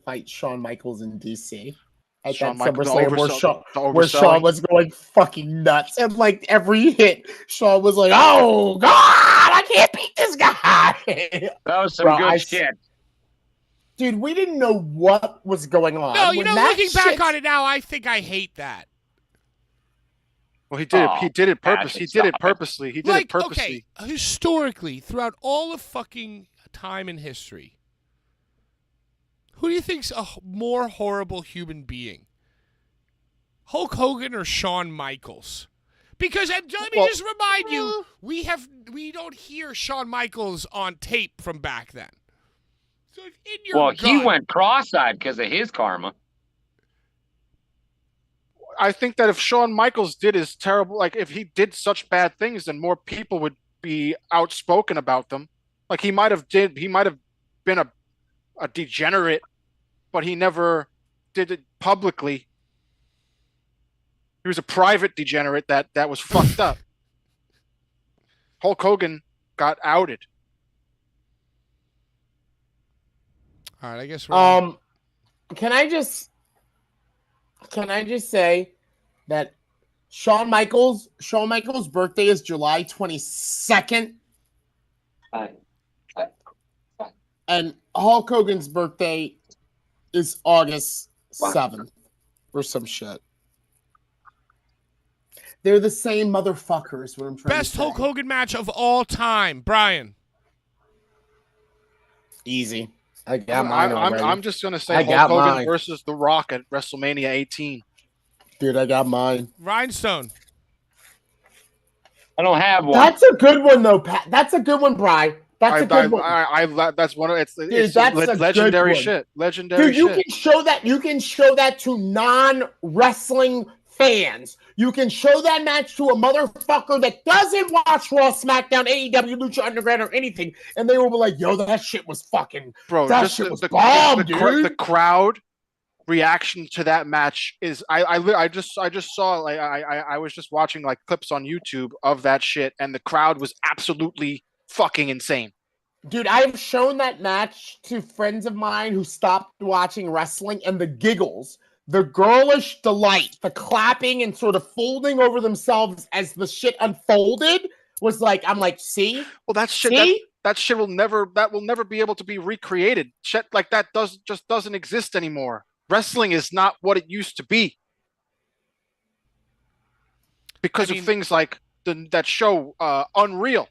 fight Shawn Michaels in DC at Shawn that Michaels, SummerSlam where Shawn was going fucking nuts. And like every hit, Shawn was like, oh God, I can't beat this guy. That was some good shit. Dude, we didn't know what was going on. No, you When know, that looking back on it now, I think I hate that. Well, he did it. He did it purposely. He did it stop it. purposely. He did it purposely. Okay, historically, throughout all of fucking time in history, who do you think's a more horrible human being? Hulk Hogan or Shawn Michaels? Because let me just remind you, we don't hear Shawn Michaels on tape from back then. So in your He went cross-eyed because of his karma. I think that if Shawn Michaels did his terrible, like if he did such bad things, then more people would be outspoken about them. Like he might have been a degenerate, but he never did it publicly. He was a private degenerate that was fucked up. Hulk Hogan got outed. All right, I guess Can I just say that Shawn Michaels' birthday is July 22nd. And Hulk Hogan's birthday is August 7th or some shit. They're the same motherfuckers. What I'm trying best to say. Hulk Hogan match of all time, Brian. Easy. I got mine already. I'm just gonna say I Hulk got Hogan mine. versus The Rock at WrestleMania 18. Dude, I got mine. Rhinestone. I don't have one. That's a good one, though, Pat. That's a good one, Bri. That's a good one. That's one of it's that's a legendary good one. shit. Legendary Dude, you shit. can show that. You can show that to non-wrestling fans. You can show that match to a motherfucker that doesn't watch Raw, SmackDown, AEW, Lucha Underground, or anything, and they will be like, "Yo, that shit was fucking Bro, that just shit was the bomb, dude." the crowd reaction to that match is I just saw like I was just watching like clips on YouTube of that shit, and the crowd was absolutely fucking insane. Dude, I've shown that match to friends of mine who stopped watching wrestling, and the giggles, the girlish delight, the clapping and sort of folding over themselves as the shit unfolded was like, I'm like, see? Well, that shit See? that shit will never be able to be recreated. Shit like that just doesn't exist anymore. Wrestling is not what it used to be because of things like that show Unreal.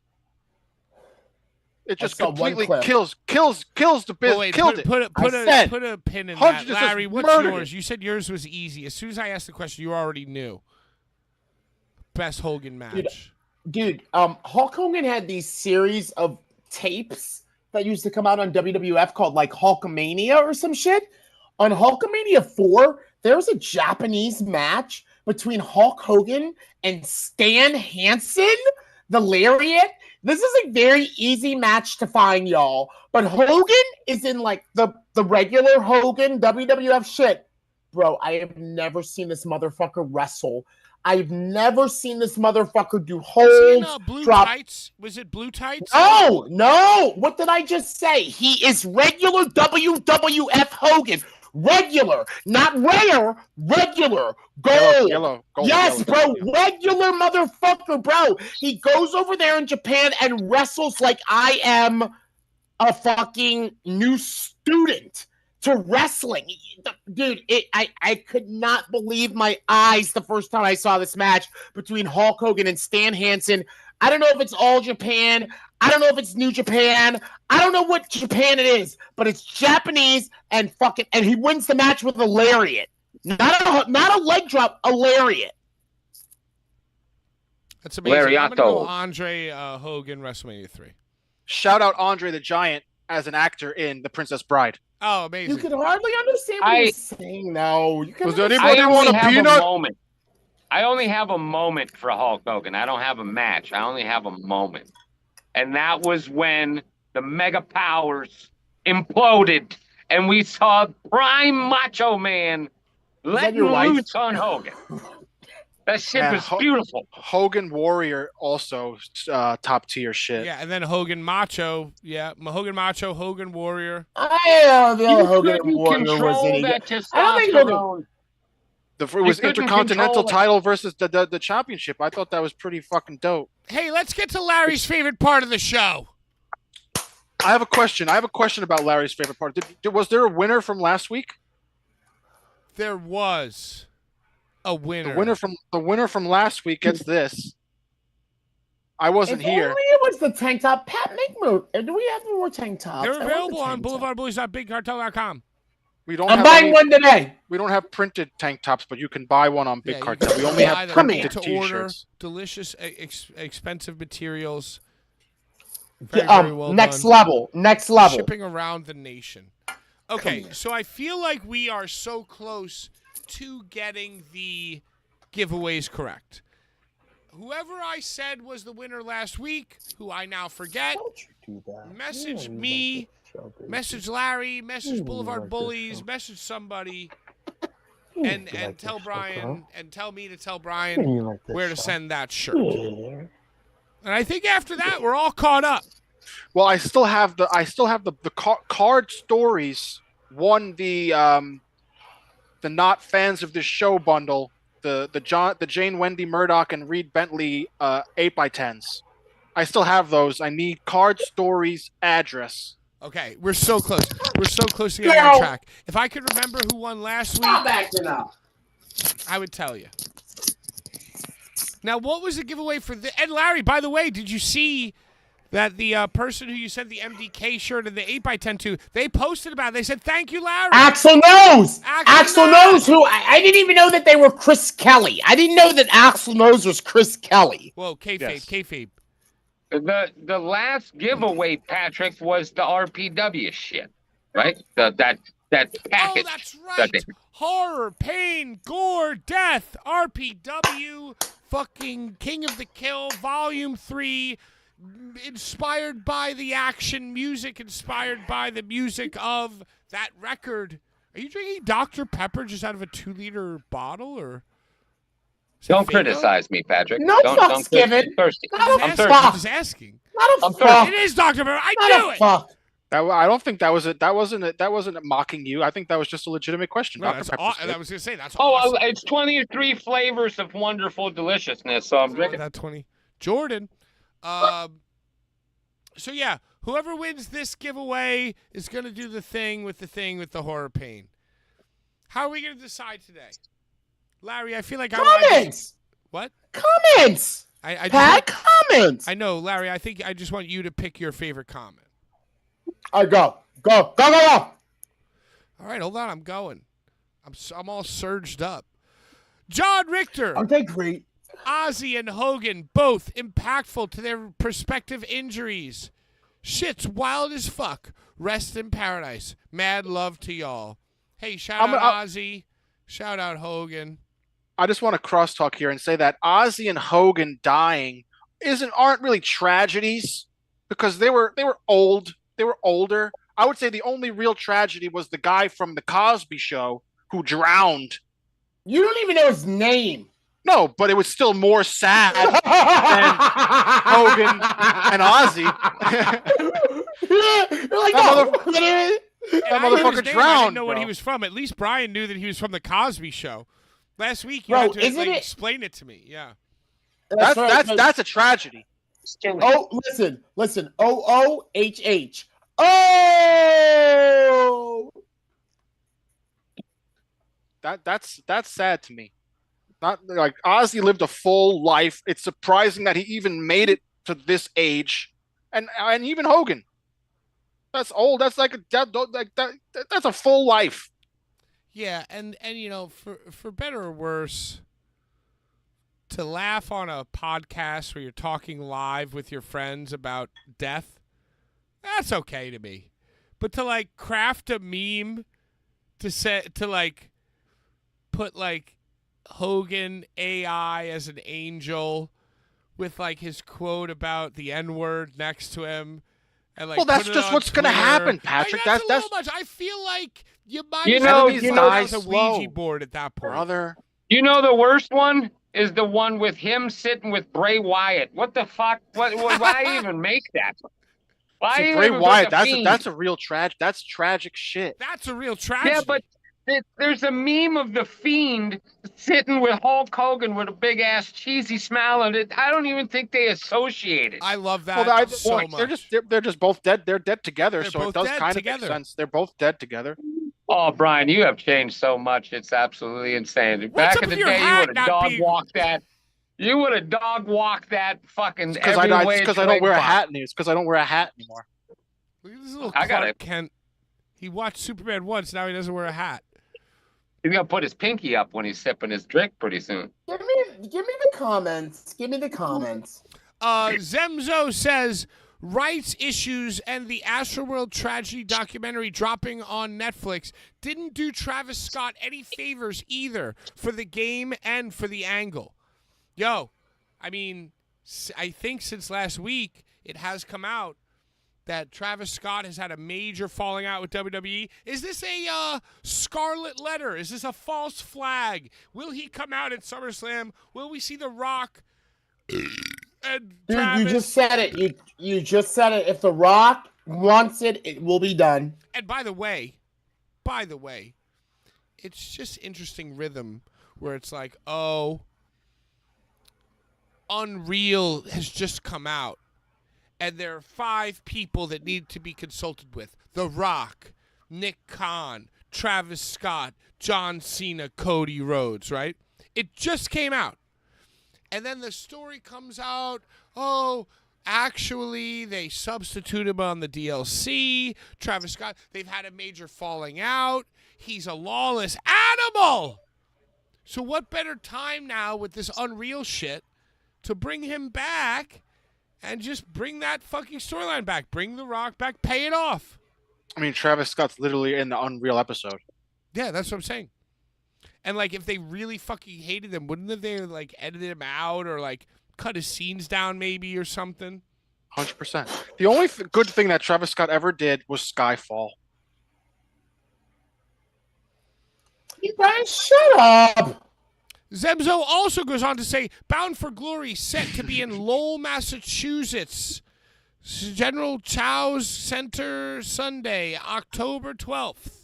It just completely kills the business. Wait, killed it. Put a pin in that. Larry, what's yours? You said yours was easy. As soon as I asked the question, you already knew. Best Hogan match. Dude, Hulk Hogan had these series of tapes that used to come out on WWF called like Hulkamania or some shit. On Hulkamania 4, there was a Japanese match between Hulk Hogan and Stan Hansen, the Lariat. This is a very easy match to find, y'all. But Hogan is in like the regular Hogan WWF shit. Bro, I have never seen this motherfucker wrestle. I've never seen this motherfucker do holds. Blue tights? Was it blue tights? No. What did I just say? He is regular WWF Hogan. Regular, not rare, regular. Gold. Yellow. Yes, bro. Regular motherfucker, bro. He goes over there in Japan and wrestles like I am a fucking new student to wrestling. Dude, I could not believe my eyes the first time I saw this match between Hulk Hogan and Stan Hansen. I don't know if it's All Japan. I don't know if it's New Japan. I don't know what Japan it is, but it's Japanese and he wins the match with a lariat. Not a leg drop, a lariat. That's amazing. Lariato. I'm gonna go Andre Hogan, WrestleMania 3. Shout out Andre the Giant as an actor in The Princess Bride. Oh, amazing. You can hardly understand what he's saying, though. Was anybody want a peanut? I only have a moment for Hulk Hogan. I don't have a match. I only have a moment. And that was when the Mega Powers imploded and we saw Prime Macho Man letting loose on Hogan. That shit was beautiful. Hogan Warrior also top tier shit. Yeah, and then Hogan Macho. Yeah, Hogan Macho, Hogan Warrior. Hogan Warrior was any good. I don't think Hogan. It was Intercontinental title versus the championship. I thought that was pretty fucking dope. Hey, let's get to Larry's favorite part of the show. I have a question. About Larry's favorite part. Was there a winner from last week? There was a winner. The winner from last week gets this. I wasn't here. Only it was the tank top. Pat, make move. Do we have more tank tops? They're available on BlvdBullies.BigCartel.com. I'm buying one today. We don't have printed tank tops, but you can buy one on Big Cartel. We only have printed t-shirts. Delicious, expensive materials. Very well next done. Next level. Shipping around the nation. Okay, so I feel like we are so close to getting the giveaways correct. Whoever I said was the winner last week, who I now forget, message me, message Larry, message Blvd Bullies, message somebody, and tell Brian and tell me to tell Brian where to send that shirt. And I think after that we're all caught up. Well, I still have the card stories. Won the not fans of this show bundle. The Jane Wendy Murdoch and Reed Bentley 8x10s. I still have those. I need card stories address. Okay, we're so close. We're so close to getting on track. If I could remember who won last week, I would tell you. Now, what was the giveaway for the? And Larry, by the way, did you see that the person who you sent the MDK shirt and the 8x10 to, they posted about it. They said, thank you, Larry. Axel knows. Axel knows who. I didn't even know that they were Chris Kelly. I didn't know that Axel knows was Chris Kelly. Whoa, kayfabe. The last giveaway, Patrick, was the RPW shit, right? That package. Oh, that's right. Horror, pain, gore, death, RPW, fucking King of the Kill, Volume 3, inspired by the action music, inspired by the music of that record. Are you drinking Dr. Pepper just out of a 2-liter bottle, or? Don't criticize me, Patrick. No fucks given. I'm thirsty. I'm just asking. Not a fuck. It is Dr. Pepper. I Not knew a it. fuck. I don't think that wasn't mocking you. I think that was just a legitimate question. No, Dr. Pepper's I was gonna say that's. Oh, awesome. it's 23 flavors of wonderful deliciousness. So I'm drinking. That 20. Jordan. So yeah, whoever wins this giveaway is gonna do the thing with the horror pain. How are we gonna decide today? Larry, I feel like Comments. What? Comments. Pat, comments. I know, Larry. I think I just want you to pick your favorite comment. I go. All right, hold on. I'm going. I'm all surged up. John Richter. Okay, great. Ozzy and Hogan, both impactful to their prospective injuries. Shit's wild as fuck. Rest in paradise. Mad love to y'all. Hey, shout out Ozzy. Shout out Hogan. I just want to crosstalk here and say that Ozzy and Hogan dying aren't really tragedies because they were old. They were older. I would say the only real tragedy was the guy from the Cosby Show who drowned. You don't even know his name. No, but it was still more sad than Hogan and Ozzy. That motherfucker drowned. I didn't know what he was from. At least Brian knew that he was from the Cosby Show. Last week, you Bro, had to explain it to me. Yeah, that's a tragedy. Oh, listen. OOHH. Oh, that's sad to me. Not like Ozzy lived a full life. It's surprising that he even made it to this age, and even Hogan. That's old. That's like that's a full life. Yeah, and you know, for better or worse, to laugh on a podcast where you're talking live with your friends about death, that's okay to me. But to like craft a meme to put like Hogan AI as an angel with like his quote about the N-word next to him. And, like, well, that's just what's going to happen, Patrick. That's much. I feel like you might as a Ouija board at that point. Brother. You know the worst one is the one with him sitting with Bray Wyatt. What the fuck? Why even make that? Why See, even Bray Wyatt, Fiend? that's a real that's tragic shit. That's a real tragedy. Yeah, but there's a meme of the Fiend sitting with Hulk Hogan with a big ass cheesy smile on it. I don't even think they associate it. I love that so much. They're just both dead. They're dead together, They're so it does kind of make sense. They're both dead together. Oh, Brian, you have changed so much. It's absolutely insane. Back in the day, you would have dog walked that. You would have dog walked that fucking. Because I don't wear a hat anymore. It's because I don't wear a hat anymore. Look at this little Clark Kent. He watched Superman once. Now he doesn't wear a hat. He's gonna put his pinky up when he's sipping his drink pretty soon. Give me the comments. Zemzo says rights issues and the Astroworld tragedy documentary dropping on Netflix didn't do Travis Scott any favors either for the game and for the angle. Yo, I mean, I think since last week it has come out that Travis Scott has had a major falling out with WWE. Is this a scarlet letter? Is this a false flag? Will he come out at SummerSlam? Will we see The Rock and Dude, Travis? you just said it. You just said it. If The Rock wants it, it will be done. And by the way, it's just interesting rhythm where it's like, oh, Unreal has just come out, and there are 5 people that need to be consulted with: The Rock, Nick Khan, Travis Scott, John Cena, Cody Rhodes, right? It just came out. And then the story comes out, oh, actually, they substituted him on the DLC. Travis Scott, they've had a major falling out. He's a lawless animal. So what better time now with this Unreal shit to bring him back and just bring that fucking storyline back? Bring The Rock back, pay it off. I mean, Travis Scott's literally in the Unreal episode. Yeah, that's what I'm saying. And, like, if they really fucking hated him, wouldn't they, like, edited him out or, like, cut his scenes down maybe or something? 100%. The only good thing that Travis Scott ever did was Skyfall. You guys, shut up. Zemzo also goes on to say, Bound for Glory set to be in Lowell, Massachusetts. General Chow's Center, Sunday, October 12th.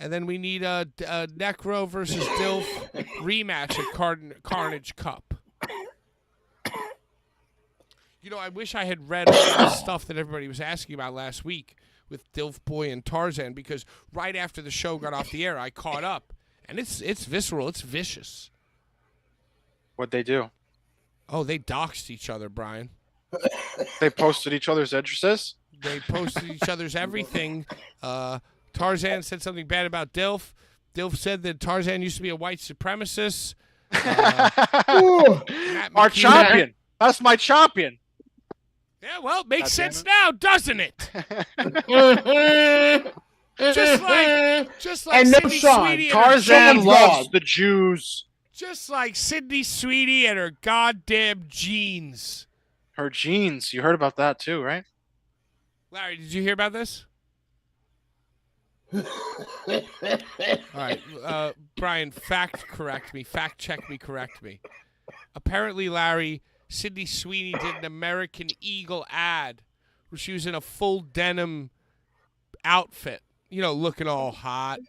And then we need a Necro versus Dilf rematch at Carnage Cup. You know, I wish I had read all the stuff that everybody was asking about last week with Dilf Boy and Tarzan, because right after the show got off the air, I caught up. And it's visceral. It's vicious. What'd they do? Oh, they doxed each other, Brian. They posted each other's addresses? They posted each other's everything. Tarzan said something bad about Dilf. Dilf said that Tarzan used to be a white supremacist. Our champion. That's my champion. Yeah, well, it makes sense now, doesn't it? just like And no Sydney Sean. Sweeney and Tarzan Someone's loves dog. the Jews. just like Sydney Sweeney and her goddamn jeans. Her jeans. You heard about that too, right? Larry, did you hear about this? All right, Brian, fact check me, correct me. Apparently, Larry, Sydney Sweeney did an American Eagle ad where she was in a full denim outfit, you know, looking all hot.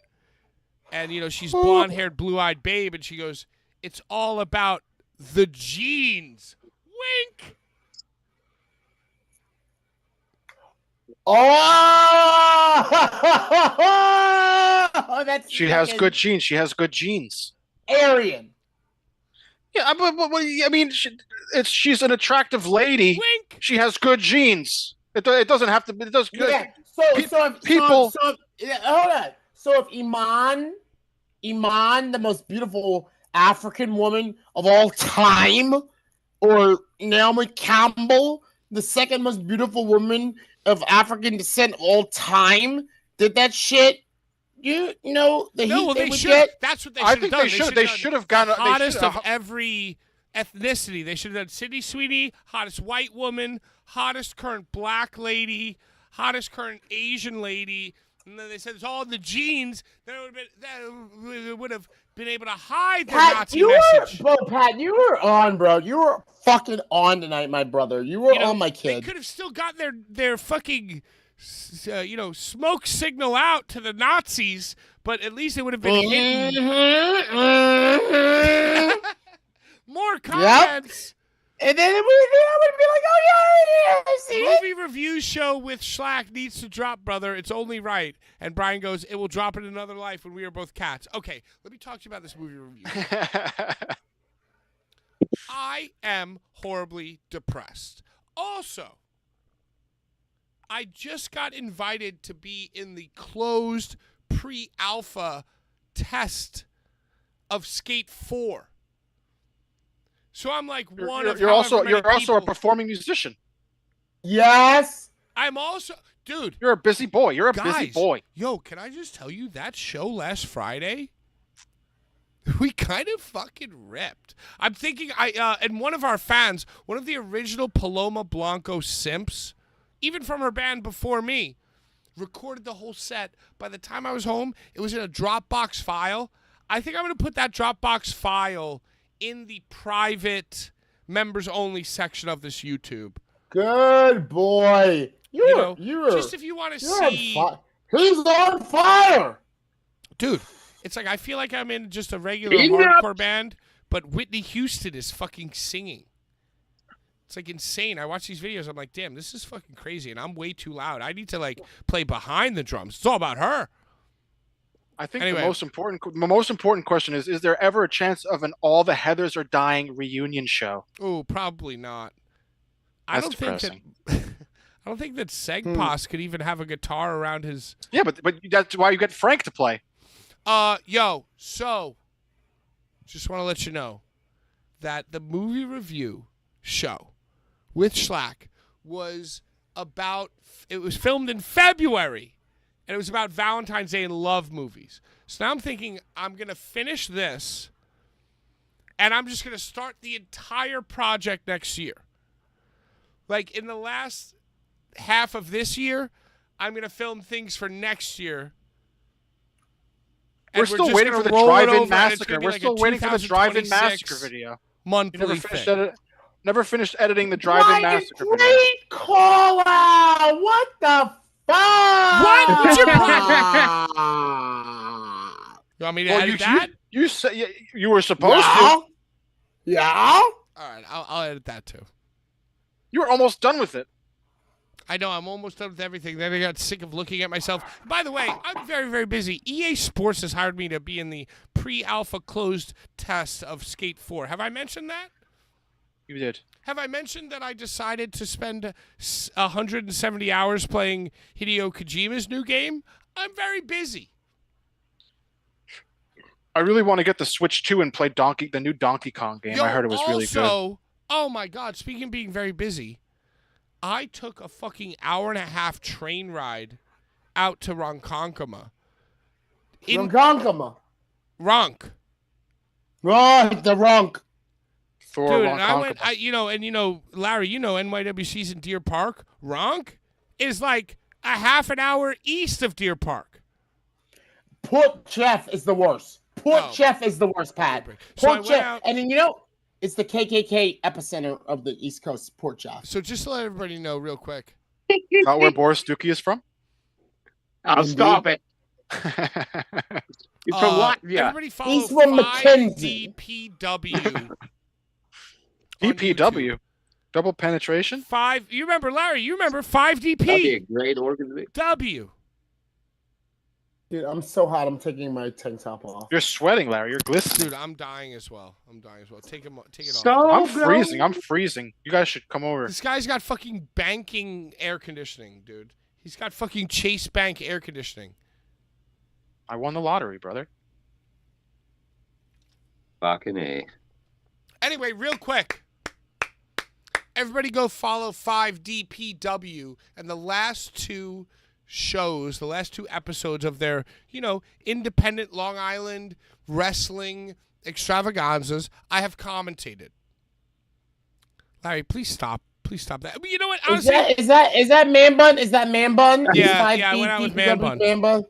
And, you know, she's blonde-haired, blue-eyed babe, and she goes, "It's all about the jeans." Wink! Oh, that's She has fucking good genes. She has good genes. Aryan. Yeah, but I mean, she's an attractive lady. Wink! She has good genes. It doesn't have to. It does good. Yeah. So if people- hold on. So if Iman, the most beautiful African woman of all time, or Naomi Campbell, the second most beautiful woman of African descent of all time, did that shit, you know the No, heat well, they they would should. get. That's what they I should have think done. they should have gone. The They hottest should of have. every ethnicity. They should have done Sydney Sweeney, hottest white woman, hottest current black lady, hottest current Asian lady, and then they said it's all in the genes. Then it would have been able to hide the Pat, Nazi you message. were, bro. Pat, you were on, bro. You were fucking on tonight, my brother. You were You know, on, my They kid. could have still got their fucking smoke signal out to the Nazis, but at least it would have been hidden. More comments. And then we would be like, oh yeah, it is. See? Movie review show with Schlack needs to drop, brother. It's only right. And Brian goes, it will drop in another life when we are both cats. Okay, let me talk to you about this movie review. I am horribly depressed. Also, I just got invited to be in the closed pre-alpha test of Skate 4. So I'm like You're also a performing musician. Yes. I'm also, dude. You're a busy boy. You're a Guys, busy boy. Yo, can I just tell you that show last Friday? We kind of fucking ripped. I'm thinking and one of our fans, one of the original Paloma Blanco simps, even from her band before me, recorded the whole set. By the time I was home, it was in a Dropbox file. I think I'm going to put that Dropbox file in the private members only section of this YouTube. Good boy. You're just if you want to see. He's on fire. Dude, it's like I feel like I'm in just a regular hardcore band, but Whitney Houston is fucking singing. It's like insane. I watch these videos. I'm like, damn, this is fucking crazy, and I'm way too loud. I need to like play behind the drums. It's all about her. I think the most important question is there ever a chance of an All the Heathers Are Dying reunion show? Oh, probably not. That's depressing. I don't think that Segpas could even have a guitar around his. Yeah, but that's why you get Frank to play. So just want to let you know that the movie review show with Schlack was filmed in February, and it was about Valentine's Day and love movies. So now I'm thinking I'm going to finish this, and I'm just going to start the entire project next year. Like in the last half of this year, I'm going to film things for next year. We're still waiting for the drive-in massacre. We're still waiting for the drive-in massacre video. Monthly never finished editing the drive-in massacre video. Great call out. What the fuck? What? What's your problem? You want me to edit that? You said you were supposed to. Yeah. All right, I'll edit that too. You were almost done with it. I know, I'm almost done with everything. Then I got sick of looking at myself. By the way, I'm very, very busy. EA Sports has hired me to be in the pre-alpha closed test of Skate 4. Have I mentioned that? You did. Have I mentioned that I decided to spend 170 hours playing Hideo Kojima's new game? I'm very busy. I really want to get the Switch 2 and play the new Donkey Kong game. I heard it was really good. Oh my God, speaking of being very busy, I took a fucking hour-and-a-half train ride out to Ronkonkoma. Ronkonkoma? Ronk. Right, the Ronk. Thor Dude, Ronkonkoma. and I went, Larry, NYWC's in Deer Park. Ronk is like a half an hour east of Deer Park. Port Jeff is the worst. Port Jeff is the worst, Pat. Port Jeff. And then, it's the KKK epicenter of the East Coast, Port Jeff. So just to let everybody know real quick. Not where Boris Dookie is from? I'll stop it. He's from Latvia. Everybody follow He's from Mackenzie. DPW. DPW? Double penetration? You remember, Larry, 5DP. That'd be a great organization. W. Dude, I'm so hot. I'm taking my tank top off. You're sweating, Larry. You're glistening. Dude, I'm dying as well. Take it So off. I'm freezing. You guys should come over. This guy's got fucking banking air conditioning, dude. He's got fucking Chase Bank air conditioning. I won the lottery, brother. Fucking A. Anyway, real quick. Everybody go follow 5DPW and the last two shows, the last two episodes of their, independent Long Island wrestling extravaganzas, I have commentated. Larry, please stop. Please stop that. You know what? Honestly, is that man bun? Is that man bun? Yeah, I went out with man bun.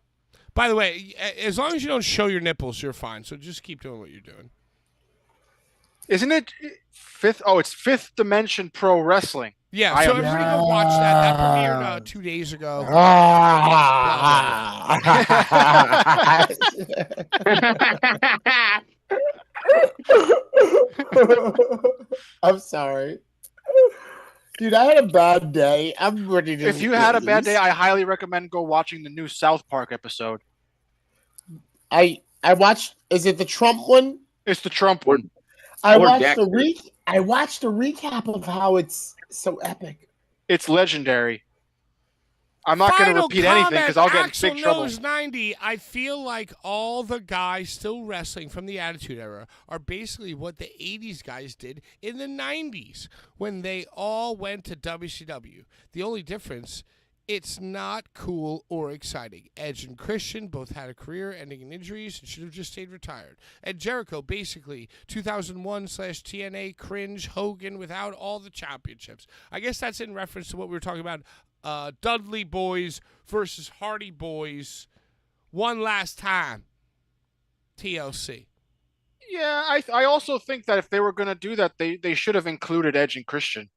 By the way, as long as you don't show your nipples, you're fine. So just keep doing what you're doing. Isn't it fifth? Oh, it's Fifth Dimension Pro Wrestling. Yeah, so everybody go watch that. That premiered 2 days ago. I'm sorry. Dude, I had a bad day. I'm ready to. If you had a bad day, I highly recommend go watching the new South Park episode. I watched. Is it the Trump one? It's the Trump one. I watched the recap of how it's so epic. It's legendary. I'm not going to repeat anything because I'll get in big trouble. 90, I feel like all the guys still wrestling from the Attitude Era are basically what the 80s guys did in the 90s when they all went to WCW. The only difference It's not cool or exciting. Edge and Christian both had a career ending in injuries and should have just stayed retired. And Jericho, basically, 2001/TNA cringe Hogan without all the championships. I guess that's in reference to what we were talking about. Dudley Boys versus Hardy Boys. One last time. TLC. Yeah, I also think that if they were going to do that, they should have included Edge and Christian.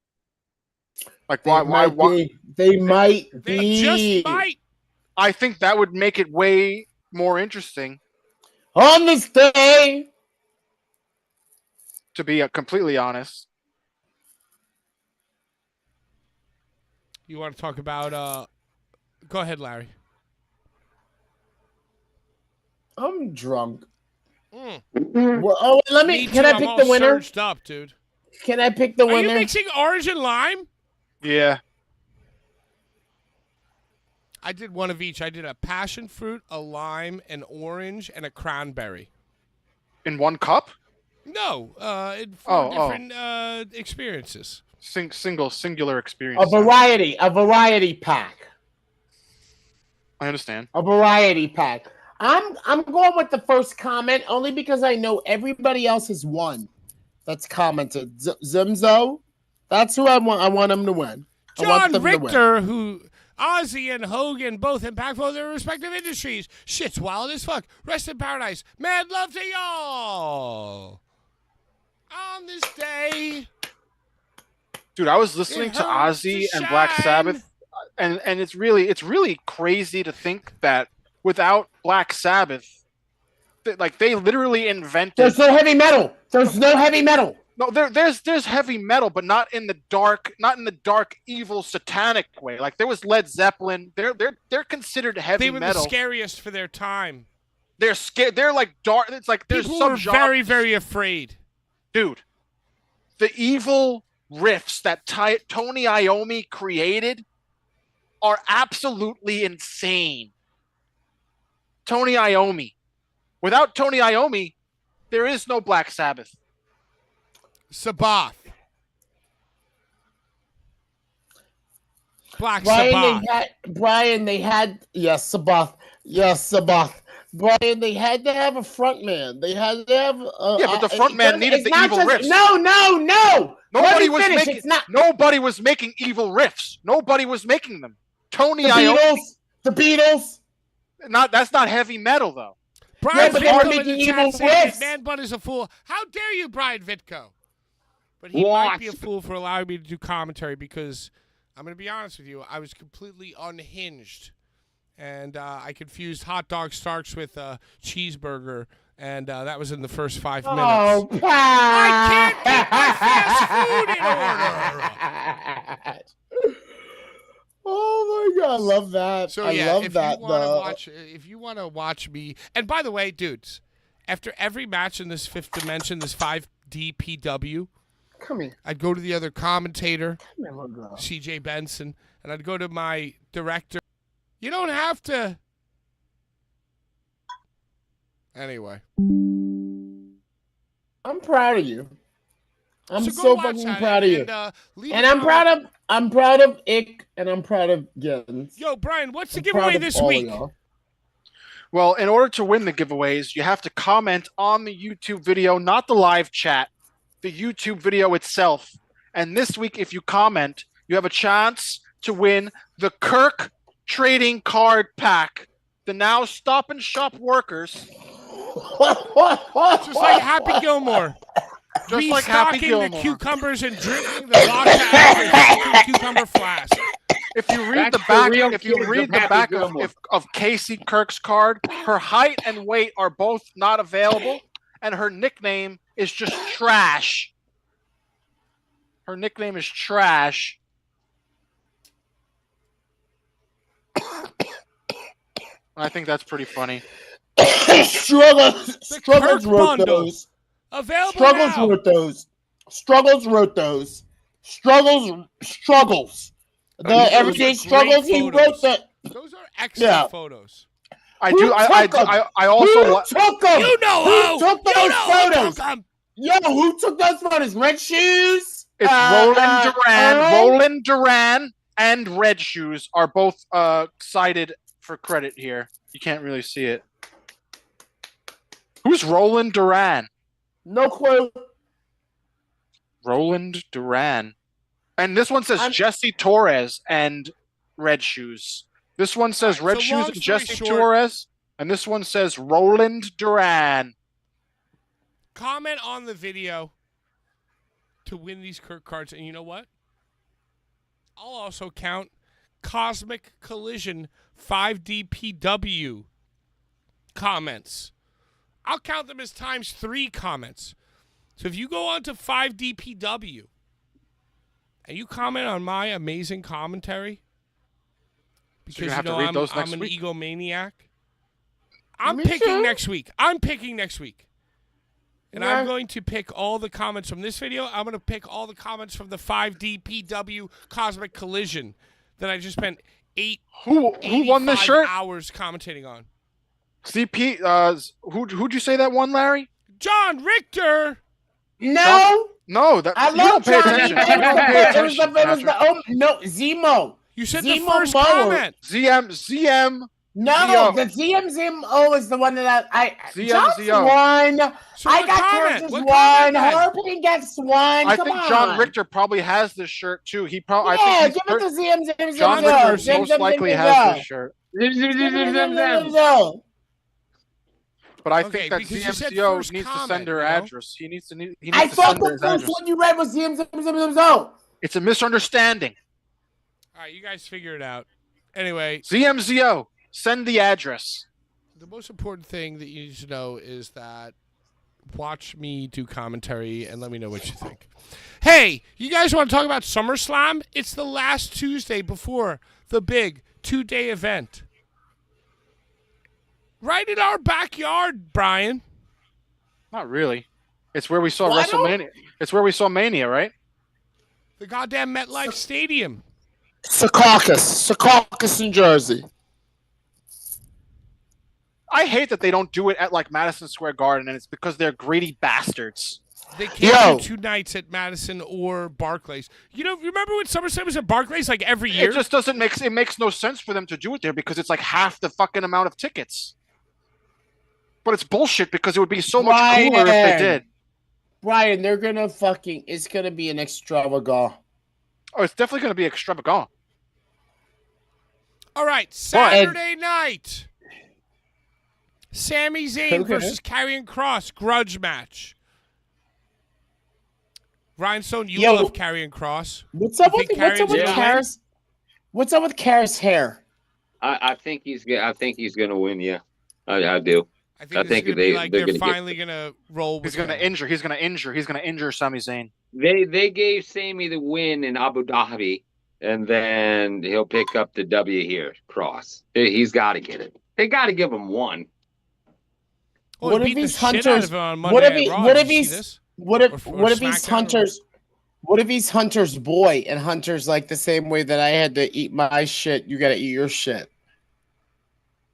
Like why? They might be. They just might. I think that would make it way more interesting. On this day, to be completely honest. You want to talk about? Go ahead, Larry. I'm drunk. Mm. Well, let me. Can I pick the winner? Surged up, dude. Can I pick the winner? Are you mixing orange and lime? Yeah. I did one of each. I did a passion fruit, a lime, an orange, and a cranberry. In one cup? No, in four different experiences. Singular experience. A variety pack. I understand. A variety pack. I'm going with the first comment only because I know everybody else has won. That's commented. Zimzo. That's who I want. I want him to win. John Richter, who Ozzy and Hogan both impactful in their respective industries. Shit's wild as fuck. Rest in paradise. Mad love to y'all. On this day. Dude, I was listening to Ozzy and Black Sabbath, and it's really crazy to think that without Black Sabbath, they literally invented. There's no heavy metal. There's no heavy metal. No, there's heavy metal, but not in the dark, evil, satanic way. Like there was Led Zeppelin. They're considered heavy metal. They were the scariest for their time. They're scared. They're like dark. It's like there's people some were very, very afraid. Dude, the evil riffs that Tony Iommi created are absolutely insane. Tony Iommi. Without Tony Iommi, there is no Black Sabbath. Sabath. Black Sabbath. Brian, they had Sabath. Yes, Sabath. Brian, they had to have a front man. They had to have but the front man needed the evil riffs. No. Nobody was making evil riffs. Nobody was making them. Tony Iommi. The Beatles. That's not heavy metal though. Brian but they were Vitko in making the evil chat saying riffs. Man Bun is a fool. How dare you, Brian Vitko? But he might be a fool for allowing me to do commentary because I'm going to be honest with you. I was completely unhinged. And I confused hot dog Starks with cheeseburger. And that was in the first 5 minutes. Oh, I can't get my fast food in order. Oh my God, I love that. So I love that. If you want to watch me, and by the way, dudes, after every match in this fifth dimension, this 5D PW, come here. I'd go to the other commentator, Come here, little girl. CJ Benson, and I'd go to my director. You don't have to. Anyway, I'm proud of you. I'm so so fucking proud of you. And I'm proud of Ick, and I'm proud of Jens. Yo, Brian, what's the giveaway this week? Well, in order to win the giveaways, you have to comment on the YouTube video, not the live chat, the YouTube video itself. And this week, if you comment, you have a chance to win the Kirk Trading Card Pack. The now Stop and Shop workers. Just like Happy Gilmore. Just like Happy Gilmore. The cucumbers and drinking the vodka out of cucumber flask. If you read the back of Casey Kirk's card, her height and weight are both not available, and her nickname is just Trash. Her nickname is Trash. I think that's pretty funny. Struggles wrote those. Available Struggles now. wrote those. Struggles wrote those. Struggles. The everyday struggles. He wrote that. Those are excellent photos. I also took them. You know who took those photos. Yo, who took those photos? Red Shoes. It's Roland Duran. Roland Duran and Red Shoes are both cited for credit here. You can't really see it. Who's Roland Duran? No clue. Roland Duran. And this one says Jesse Torres and Red Shoes. This one says Red Shoes and Jesse Torres. And this one says Roland Duran. Comment on the video to win these Kirk cards. And you know what? I'll also count Cosmic Collision 5DPW comments. I'll count them as ×3 comments. So if you go on to 5DPW and you comment on my amazing commentary, because you're gonna have to read those next I'm an week? egomaniac, I'm picking next week. I'm picking next week. And I'm going to pick all the comments from this video. I'm going to pick all the comments from the 5DPW Cosmic Collision that I just spent Who won this shirt? hours commentating on. CP. Who'd you say that won, Larry? John Richter. No. No, that I you love don't pay Johnny. attention. You don't pay It was attention. no, Zemo. You said the Zemo first Mower. comment. ZM. No, Zeo. the ZMZO is the one that I John's ZMZO. one. So I what got comment? Curtis What one. comment then? Harping gets one. I Come think on. John Richter probably has this shirt too. He probably. Yeah, I give think it to ZMZO. John Richter most likely has this shirt. But I Okay, think that because you said ZMCO first needs to comment, send her you know? address. He needs to. He needs I to thought send her the his first address. one you read was ZMZO. It's a misunderstanding. All right, you guys figure it out. Anyway, ZMZO, send the address. the most important thing that you need to know is that watch me do commentary and let me know what you think. Hey, you guys want to talk about SummerSlam? It's the last Tuesday before the big 2-day event. Right in our backyard, Brian. Not really. It's where we saw Why WrestleMania. It's where we saw Mania, right? The goddamn MetLife Stadium. Secaucus in Jersey. I hate that they don't do it at like Madison Square Garden, and it's because they're greedy bastards. They can't Yo. do 2 nights at Madison or Barclays. You know, remember when SummerSlam was at Barclays like every year? It just doesn't make it makes no sense for them to do it there because it's like half the fucking amount of tickets. But it's bullshit because it would be so much cooler if they did. Brian, they're gonna it's gonna be an extravagant. Oh, it's definitely going to be extravagant. All right, Saturday night. Sami Zayn versus Karrion Kross grudge match. Rhinestone, you love Karrion Kross. What's up with Karrion's gonna win? Karis? What's up with Karis' hair? I think he's gonna win. Yeah, I do. I think they're finally gonna roll. He's going to injure. He's going to injure Sami Zayn. They gave Sami the win in Abu Dhabi, and then he'll pick up the W here. Cross. He's got to get it. They got to give him one. Well, What if beat the he's shit out Hunter's? of him on Monday What if Night he? Raw. What Did if you he's? see this? What if? Or What if he's SmackDown? Hunter's? What if he's Hunter's boy and Hunter's like the same way that I had to eat my shit? You got to eat your shit.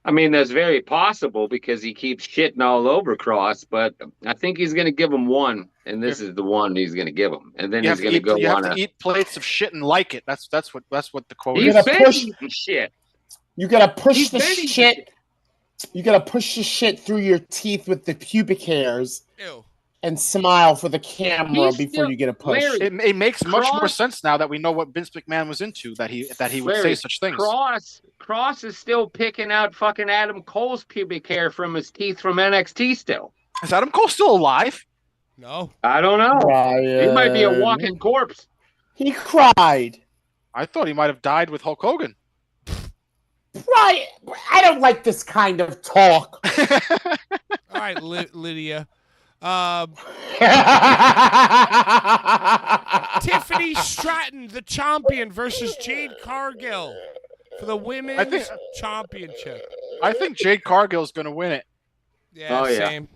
I mean, that's very possible because he keeps shitting all over Cross, but I think he's going to give him one, and this is the one he's going to give him, and then he's going to go You on have to eat plates of shit and like it. That's what the quote He's is. been eating shit. You gotta push He's the been eating shit. You gotta push the shit through your teeth with the pubic hairs Ew. and smile for the camera He's before still- you get a push. Larry, It makes much more Cross- sense now that we know what Vince McMahon was into, that he would say Larry, such things. Cross is still picking out fucking Adam Cole's pubic hair from his teeth from NXT still. Is Adam Cole still alive? No. I don't know. Brian. He might be a walking corpse. He cried. I thought he might have died with Hulk Hogan. Brian, I don't like this kind of talk. All right, Lydia. Tiffany Stratton, the champion, versus Jade Cargill for the women's championship. I think Jade Cargill is going to win it. Yeah, Oh, yeah. same.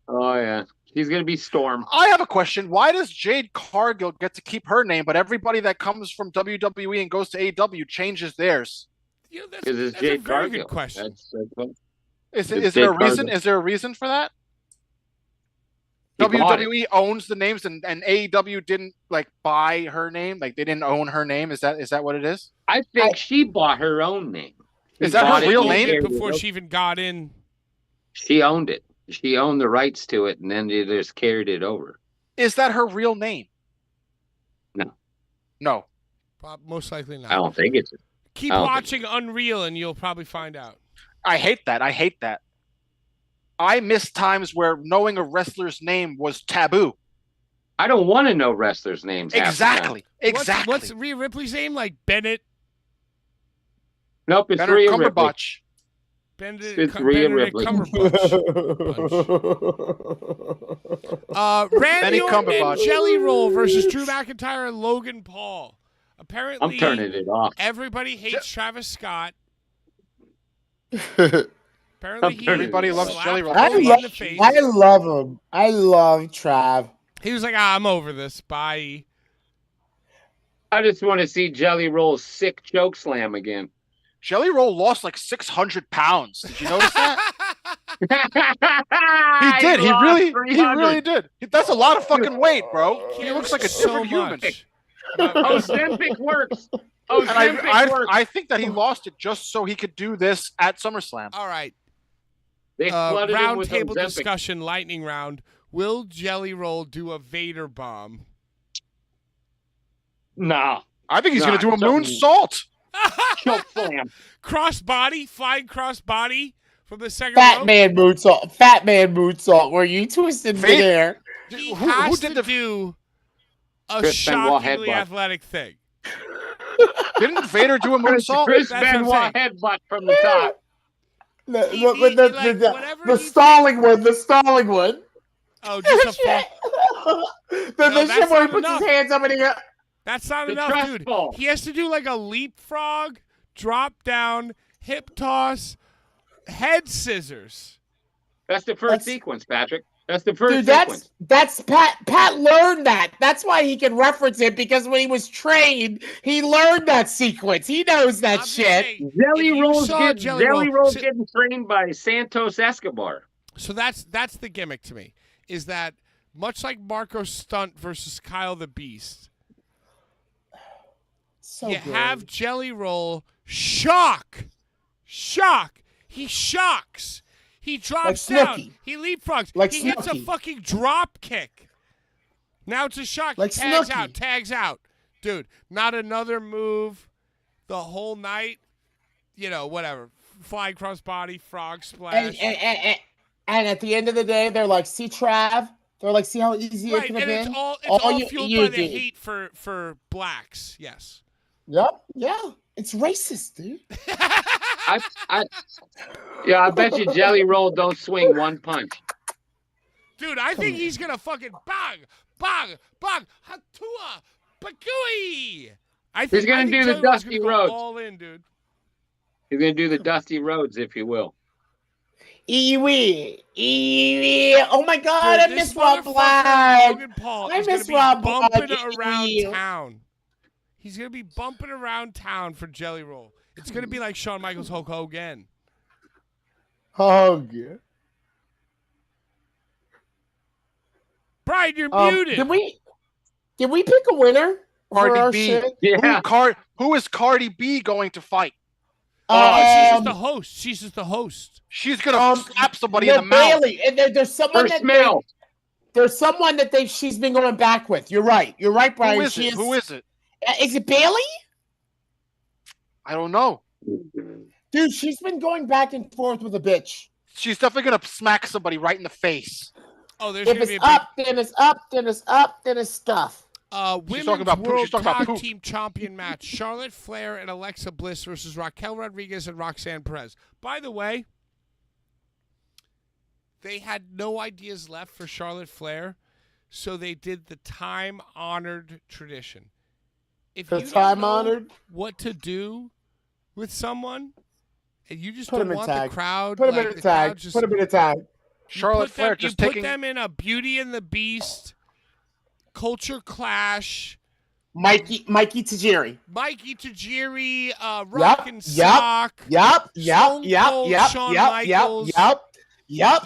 Oh, yeah. He's going to be Storm. I have a question. Why does Jade Cargill get to keep her name, but everybody that comes from WWE and goes to AEW changes theirs? You know, Because it's that's Jade a very Cargill. good question. Is It's there a Jade reason? Cargill. Is there a reason for that? WWE owns the names, and AEW didn't like buy her name. Like they didn't own her name. Is that what it is? I think she bought her own name. Is that her real name? Before she even got in. She owned it. She owned the rights to it, and then they just carried it over. Is that her real name? No. Most likely not. I don't think it's. Keep watching Unreal, and you'll probably find out. I hate that. I miss times where knowing a wrestler's name was taboo. I don't want to know wrestlers' names. Exactly. What's Rhea Ripley's name? Like Bennett? Nope, it's Benedict Rhea Cumberbatch. It's Rhea Ripley. Randy Orton and Jelly Roll versus Drew McIntyre and Logan Paul. Apparently, I'm turning it off. Everybody hates Travis Scott. Apparently, everybody loves Jelly Roll. I love him. I love Trav. He was like, I'm over this. Bye. I just want to see Jelly Roll's sick choke slam again. Jelly Roll lost like 600 pounds. Did you notice that? He did. He really did. That's a lot of fucking weight, bro. He looks like a different human. Ozempic works. I think that he lost it just so he could do this at SummerSlam. All right. They flooded him with table Ozempic. discussion, lightning round. Will Jelly Roll do a Vader bomb? Nah. I think he's going to do a moonsault. Choke slam. Crossbody, flying crossbody from the second Fat row. man moonsault. Were you twisted there? He has to do a Chris shockingly Benoit athletic thing. Didn't Vader do a moonsault? Chris Benoit headbutt from the top. The stalling one. The stalling one. Oh, just a fall. The shit where he puts his hands up and he. That's not The enough, dude. ball. He has to do like a leapfrog, drop down, hip toss, head scissors. That's the first sequence, Patrick. That's the first sequence. That's Pat. Pat learned that. That's why he can reference it, because when he was trained, he learned that sequence. He knows that shit. Jelly Roll's getting trained by Santos Escobar. So that's the gimmick to me, is that much like Marco Stunt versus Kyle the Beast, you have Jelly Roll shock. He shocks. He drops down. He leapfrogs. He hits a fucking drop kick. Now it's a shock. He tags out. Dude, not another move the whole night. You know, whatever. Flying crossbody, frog splash. And at the end of the day, they're like, see, Trav? They're like, see how easy it could have been? It's all fueled by the hate for blacks. Yes. Yep. Yeah. It's racist, dude. I bet you Jelly Roll don't swing one punch. Dude, I think he's going to fucking bang, hatua, bagooey. He's going to do the Dusty Rhodes. All in, dude. He's going to do the Dusty Rhodes, if you will. Eewee. Oh my God, I miss Rob Black. Logan Paul I is miss gonna be Rob bumping Black. around town. He's going to be bumping around town for Jelly Roll. It's going to be like Shawn Michaels Hulk Hogan. Hug. Brian, you're muted. Did we pick a winner? Cardi B. Yeah. Who is Cardi B going to fight? She's just the host. She's gonna slap somebody in the mouth. Bailey. And there's someone there's someone that she's been going back with. You're right, Brian. Who is it? Is it Bailey? I don't know. Dude, she's been going back and forth with a bitch. She's definitely gonna smack somebody right in the face. Oh, there's if gonna be it's up, then it's up, then it's up, then it's stuff. Women's World Tag Team Champion match: Charlotte Flair and Alexa Bliss versus Raquel Rodriguez and Roxanne Perez. By the way, they had no ideas left for Charlotte Flair, so they did the time-honored tradition. If you don't know what to do with someone, and you just don't want the crowd, put them in a tag. Put them in a tag. Charlotte Flair just put them in a Beauty and the Beast, Culture Clash. Mikey Tajiri. Rock and Sock. Yep. Shawn Michaels. Yep.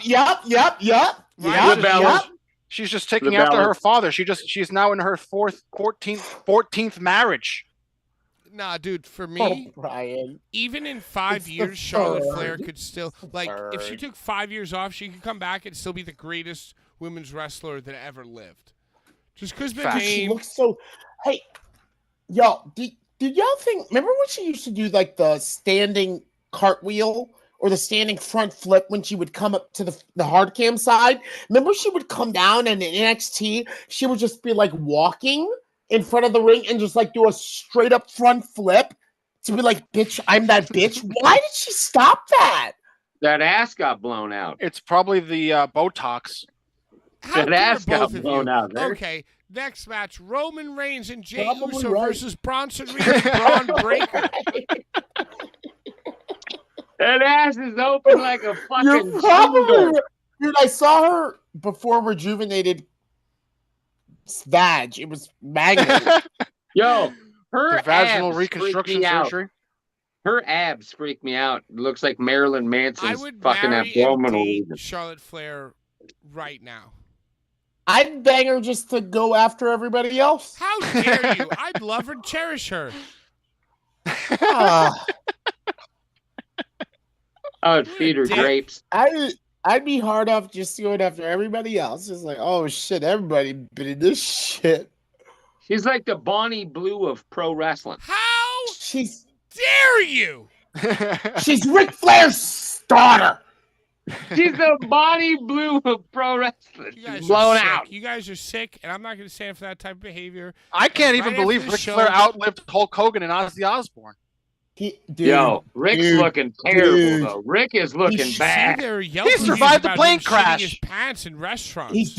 She's just taking after her father. She's now in her 14th marriage. Nah, dude, for me, Brian. even in 5 years, Charlotte Flair could still, like, if she took 5 years off, she could come back and still be the greatest women's wrestler that ever lived. Just because the name. She looks so. Hey, y'all, did y'all think? Remember when she used to do like the standing cartwheel or the standing front flip when she would come up to the hard cam side? Remember she would come down and in NXT she would just be like walking in front of the ring and just like do a straight up front flip to be like, bitch, I'm that bitch. Why did she stop that? That ass got blown out. It's probably the Botox. That ass got blown out. There. Okay, next match: Roman Reigns and Jey Uso versus Bronson Reed and Braun Breaker. That ass is open like a fucking. You're probably, dude. I saw her before rejuvenated vag. It was magnet. Yo, her vaginal abs reconstruction surgery. Her abs freak me out. It looks like Marilyn Manson's I would fucking marry abdominal. and date Charlotte Flair right now. I'd bang her just to go after everybody else. How dare you? I'd love her and cherish her. I would feed her grapes. I'd be hard off just going after everybody else. Just like, oh shit, everybody been in this shit. She's like the Bonnie Blue of pro wrestling. How she's dare you? She's Ric Flair's daughter. She's the Bonnie Blue of pro wrestling. She's blown out. You guys are sick, and I'm not going to stand for that type of behavior. I can't even believe Ric Flair outlived Hulk Hogan and Ozzy Osbourne. Yo, Rick's looking terrible though. Rick is looking bad. He survived the plane crash. His pants in restaurants. He's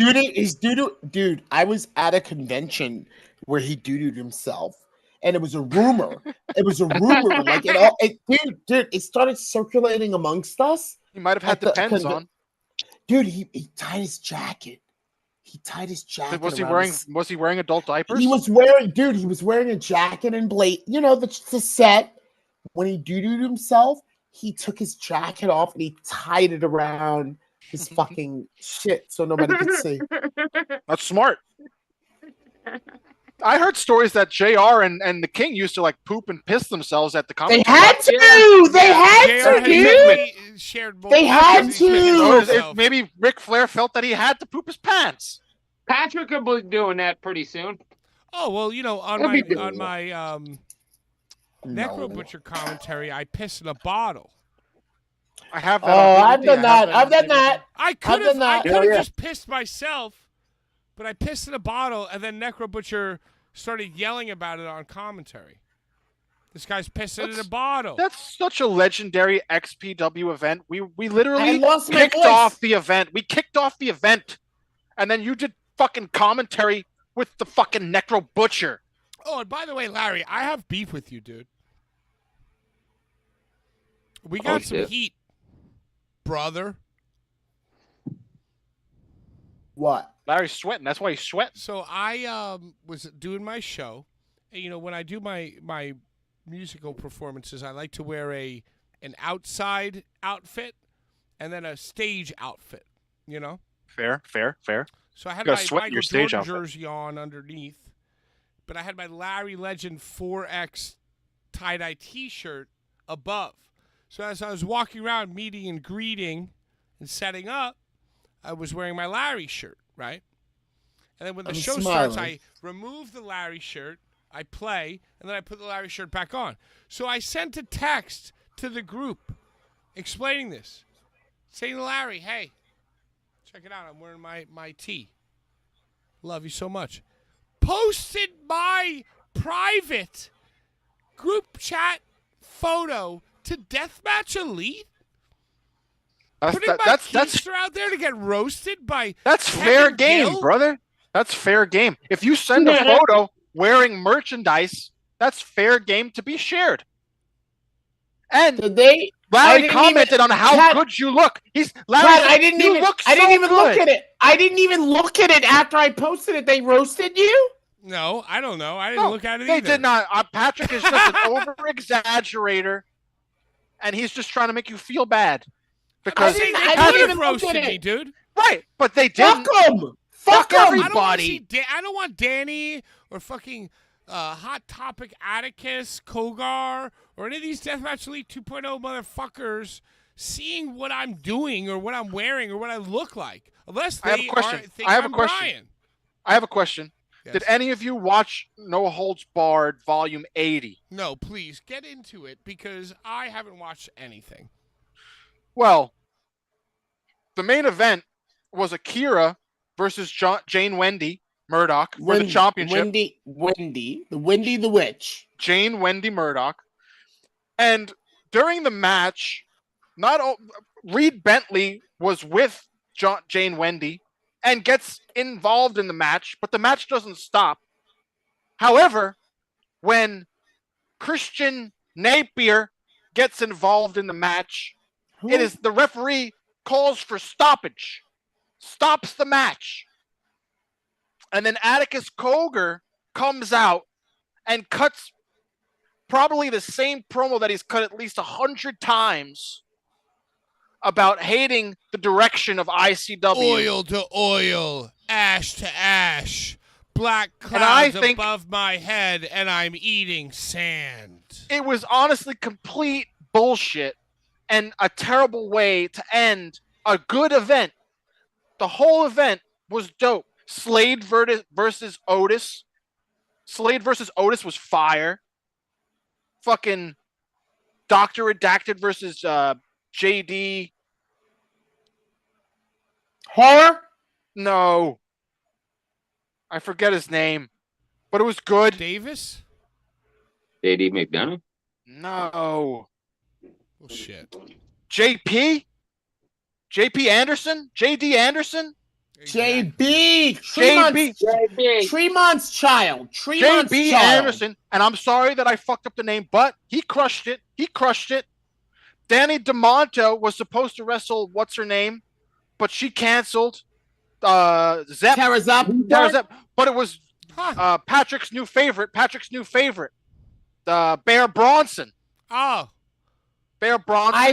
doo-doo. Dude, I was at a convention where he doo-dooed himself, and it was a rumor. Like dude, it started circulating amongst us. He might have had the pens on. Dude, he tied his jacket. Was he wearing adult diapers? He was wearing a jacket and blade. You know, the set. When he doo-dooed himself, he took his jacket off and he tied it around his fucking shit so nobody could see. That's smart. I heard stories that JR and the King used to like poop and piss themselves at the comedy. They had to! They had to, dude! They had to! Maybe Ric Flair felt that he had to poop his pants. Patrick will be doing that pretty soon. Oh, well, you know, on my Necro Butcher commentary, I piss in a bottle. I have that. Oh, I've done that. I could have just pissed myself, but I pissed in a bottle, and then Necro Butcher started yelling about it on commentary. This guy's pissing in a bottle. That's such a legendary XPW event. We literally kicked off the event. We kicked off the event, and then you did fucking commentary with the fucking Necro Butcher. Oh, and by the way, Larry, I have beef with you, dude. We got some heat, brother. What? Larry's sweating. That's why he's sweating. So I was doing my show, and you know when I do my musical performances, I like to wear an outside outfit and then a stage outfit. You know. Fair. So I had my Michael Jordan jersey on underneath. But I had my Larry Legend 4X tie-dye T-shirt above. So as I was walking around meeting and greeting and setting up, I was wearing my Larry shirt, right? And then when the show starts, I remove the Larry shirt, I play, and then I put the Larry shirt back on. So I sent a text to the group explaining this, saying to Larry, hey, check it out, I'm wearing my tee. Love you so much. Posted my private group chat photo to Deathmatch Elite. Putting my keister out there to get roasted by fair game, brother. That's fair game. If you send a photo wearing merchandise, that's fair game to be shared. And Larry commented on how good you look. I didn't even look at it. I didn't even look at it after I posted it. They roasted you? No, I don't know. I didn't look at it either. They did not. Patrick is just an over-exaggerator, and he's just trying to make you feel bad. Because they could have roasted me, dude. Right, but they didn't. Fuck him. everybody. I don't want Danny or fucking Hot Topic Atticus, Kogar, or any of these Deathmatch Elite 2.0 motherfuckers seeing what I'm doing or what I'm wearing or what I look like. Unless they think I'm Brian. I have a question. Yes. Did any of you watch No Holds Barred Volume 80? No, please get into it because I haven't watched anything. Well, the main event was Akira versus Jane Wendy Murdoch for the championship. Wendy the Witch. Jane Wendy Murdoch. And during the match, Reed Bentley was with Jane Wendy and gets involved in the match, but the match doesn't stop. However, when Christian Napier gets involved in the match, it is the referee calls for stoppage, stops the match. And then Atticus Kogar comes out and cuts probably the same promo that he's cut at least 100 times about hating the direction of ICW. Oil to oil, ash to ash, black clouds above my head, and I'm eating sand. It was honestly complete bullshit and a terrible way to end a good event. The whole event was dope. Slade versus Otis. Slade versus Otis was fire. Fucking Dr. Redacted versus JD. Horror? No. I forget his name. But it was good. Davis? JD McDonough? No. Oh, shit. JP? JP Anderson? JD Anderson? JB. Tremont's child. JB Anderson. And I'm sorry that I fucked up the name, but he crushed it. Danny DeMonto was supposed to wrestle, what's her name? But she canceled. Tara Zepp. But it was Patrick's new favorite. Bear Bronson. Oh. Bear Bronson. I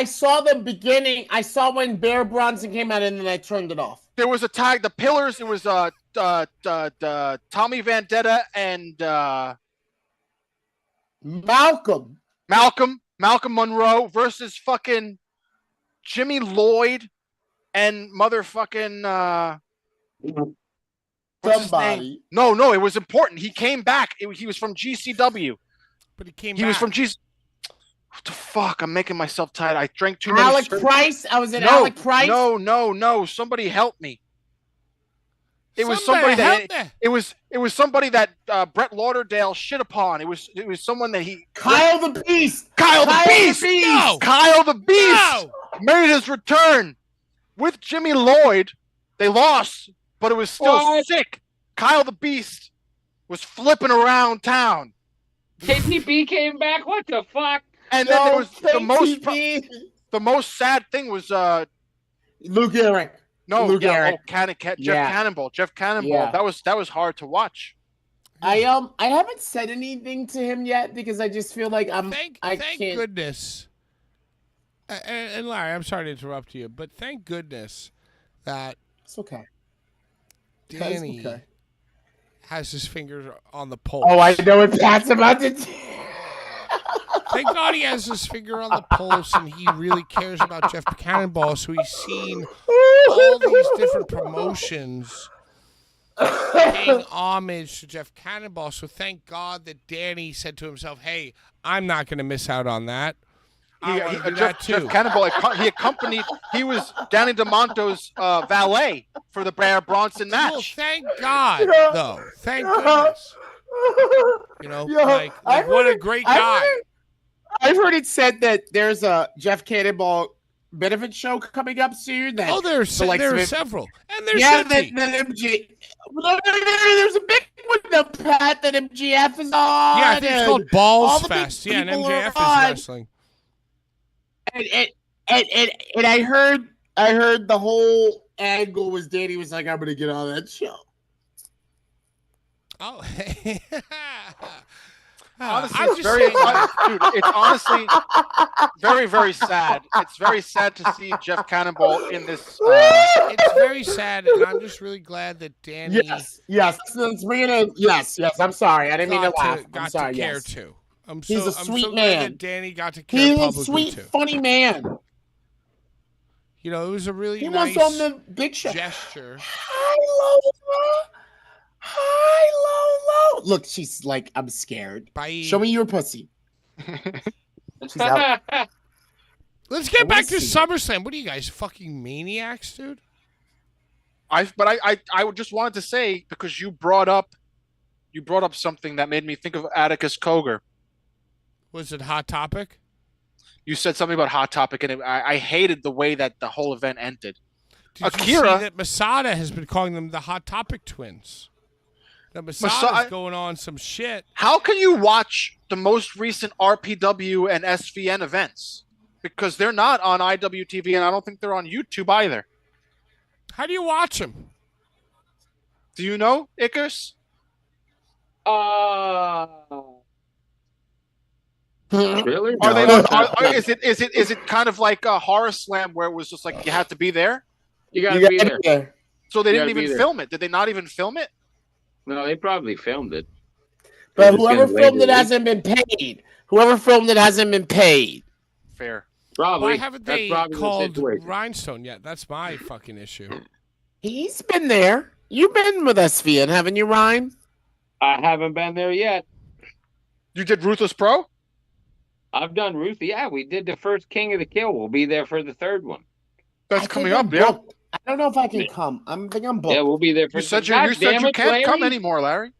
saw the beginning. I saw when Bear Bronson came out and then I turned it off. There was a tag, the Pillars. It was Tommy Vendetta and Malcolm Monroe versus fucking Jimmy Lloyd and motherfucking what's his name? No, it was important. He came back. He was from GCW. But he was from GCW. What the fuck? I'm making myself tired. I drank too many. Alec Price? Alec Price? No. Somebody help me. It was somebody that Brett Lauderdale shit upon. It was someone that he Kyle the Beast. Kyle the Beast No. made his return with Jimmy Lloyd. They lost, but it was still sick. Kyle the Beast was flipping around town. KTB came back. What the fuck? And then there was the most sad thing was Luke Eric. Jeff Cannonball. Yeah. That was hard to watch. I haven't said anything to him yet because I just feel like Thank goodness. And Larry, I'm sorry to interrupt you, but thank goodness that it's okay. Danny has his fingers on the pulse. Oh, I know what Pat's about to do. Thank God he has his finger on the pulse and he really cares about Jeff Cannonball, so he's seen all these different promotions paying homage to Jeff Cannonball. So thank God that Danny said to himself, hey, I'm not going to miss out on that. Jeff Cannonball, he was Danny DeMonto's valet for the Bear Bronson match. Well, thank God, though. Thank goodness. What a great guy. I've heard it said that there's a Jeff Cannonball benefit show coming up soon. There are several. And there's there's a big one, Pat, that MGF is on. Yeah, I think it's called Balls Fest. Yeah, and MJF is wrestling. And I heard the whole angle was Danny was like, I'm gonna get on that show. Oh, Honestly, I'm it's just very, saying, dude. It's honestly very, very sad. It's very sad to see Jeff Cannonball in this. it's very sad, and I'm just really glad that Danny Yes. Since we're gonna, yes. I'm sorry. I didn't mean to laugh. I'm got sorry. to care Yes. too. I'm He's a so sweet glad man. that Danny got to care He's a publicly sweet, too. funny man. You know, it was a really He nice was on the big show. gesture. Hi, Lola. Hi, Lola. Look, she's like, I'm scared. Bye. Show me your pussy. She's out. Let's I get wanna back to see. SummerSlam. What are you guys, fucking maniacs, dude? I just wanted to say, because you brought up something that made me think of Atticus Cogar. Was it Hot Topic? You said something about Hot Topic, and I hated the way that the whole event ended. Did Akira- you see that Masada has been calling them the Hot Topic twins? That Masada's going on some shit. How can you watch the most recent RPW and SVN events? Because they're not on IWTV, and I don't think they're on YouTube either. How do you watch them? Do you know, Icarus? Really? Are they? No, Is it kind of like a Horror Slam where it was just like you had to be there? you gotta be there. So they You didn't gotta be even there. film it. Did they not even film it? No, they probably filmed it. But It's whoever gonna filmed wait it a hasn't been paid. Whoever filmed it hasn't been paid. Fair. Probably. Why haven't That's they probably the called situation. Rhinestone yet? That's my fucking issue. He's been there. You've been with SVN, haven't you, Ryan? I haven't been there yet. You did Ruthless Pro? I've done Ruth. Yeah, we did the first King of the Kill. We'll be there for the third one. That's I coming think up, I'm yeah. booked. I don't know if I can come. I think I'm booked. Yeah, we'll be there for You said God you damn it, can't come Larry. anymore, Larry.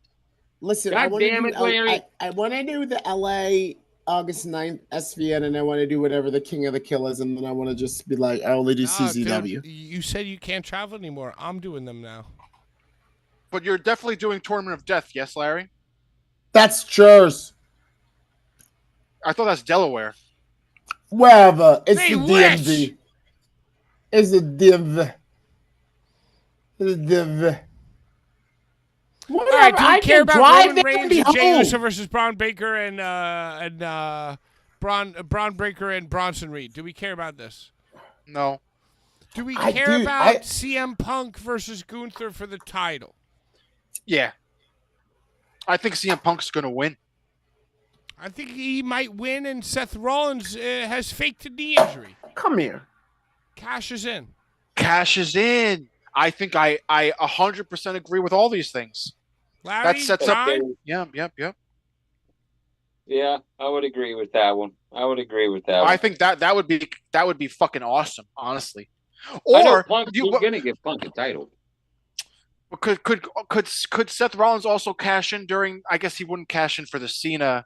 Listen, God I want to damn do it, Larry. I want to do the LA August 9th SVN, and I want to do whatever the King of the Kill is, and then I want to just be like, I only do Nah, CZW. dude, you said you can't travel anymore. I'm doing them now. But you're definitely doing Tournament of Death, yes, Larry? That's yours. I thought that's Delaware. Wherever. It's They the wish. DMV. It's the DMV. It's the DMV. All Whatever. right, do we I care can about drive Roman there and Reigns be and Jey home. Uso versus Braun Breaker and Braun Breaker and Bronson Reed? Do we care about this? No. Do we I care do. about CM Punk versus Gunther for the title? Yeah. I think CM Punk's going to win. I think he might win, and Seth Rollins has faked a knee injury. Come here. Cashes in. Cashes in. I think I 100% agree with all these things. Larry, That sets up. John? Yep. Yeah, I would agree with that one. I think that would be fucking awesome, honestly. Or Punk, you're gonna give Punk a title. Could Seth Rollins also cash in during? I guess he wouldn't cash in for the Cena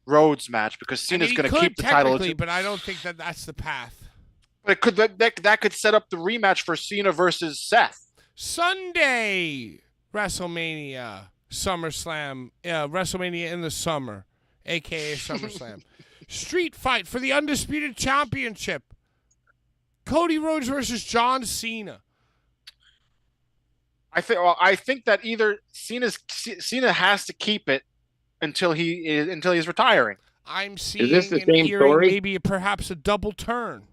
Rhodes match because Cena's going to keep the title. But I don't think that's the path. But that could set up the rematch for Cena versus Seth. Sunday, WrestleMania, SummerSlam, WrestleMania in the summer, a.k.a. SummerSlam. Street fight for the Undisputed Championship. Cody Rhodes versus John Cena. I think that either Cena has to keep it until he's retiring. I'm seeing this the and same hearing story? maybe perhaps a double turn.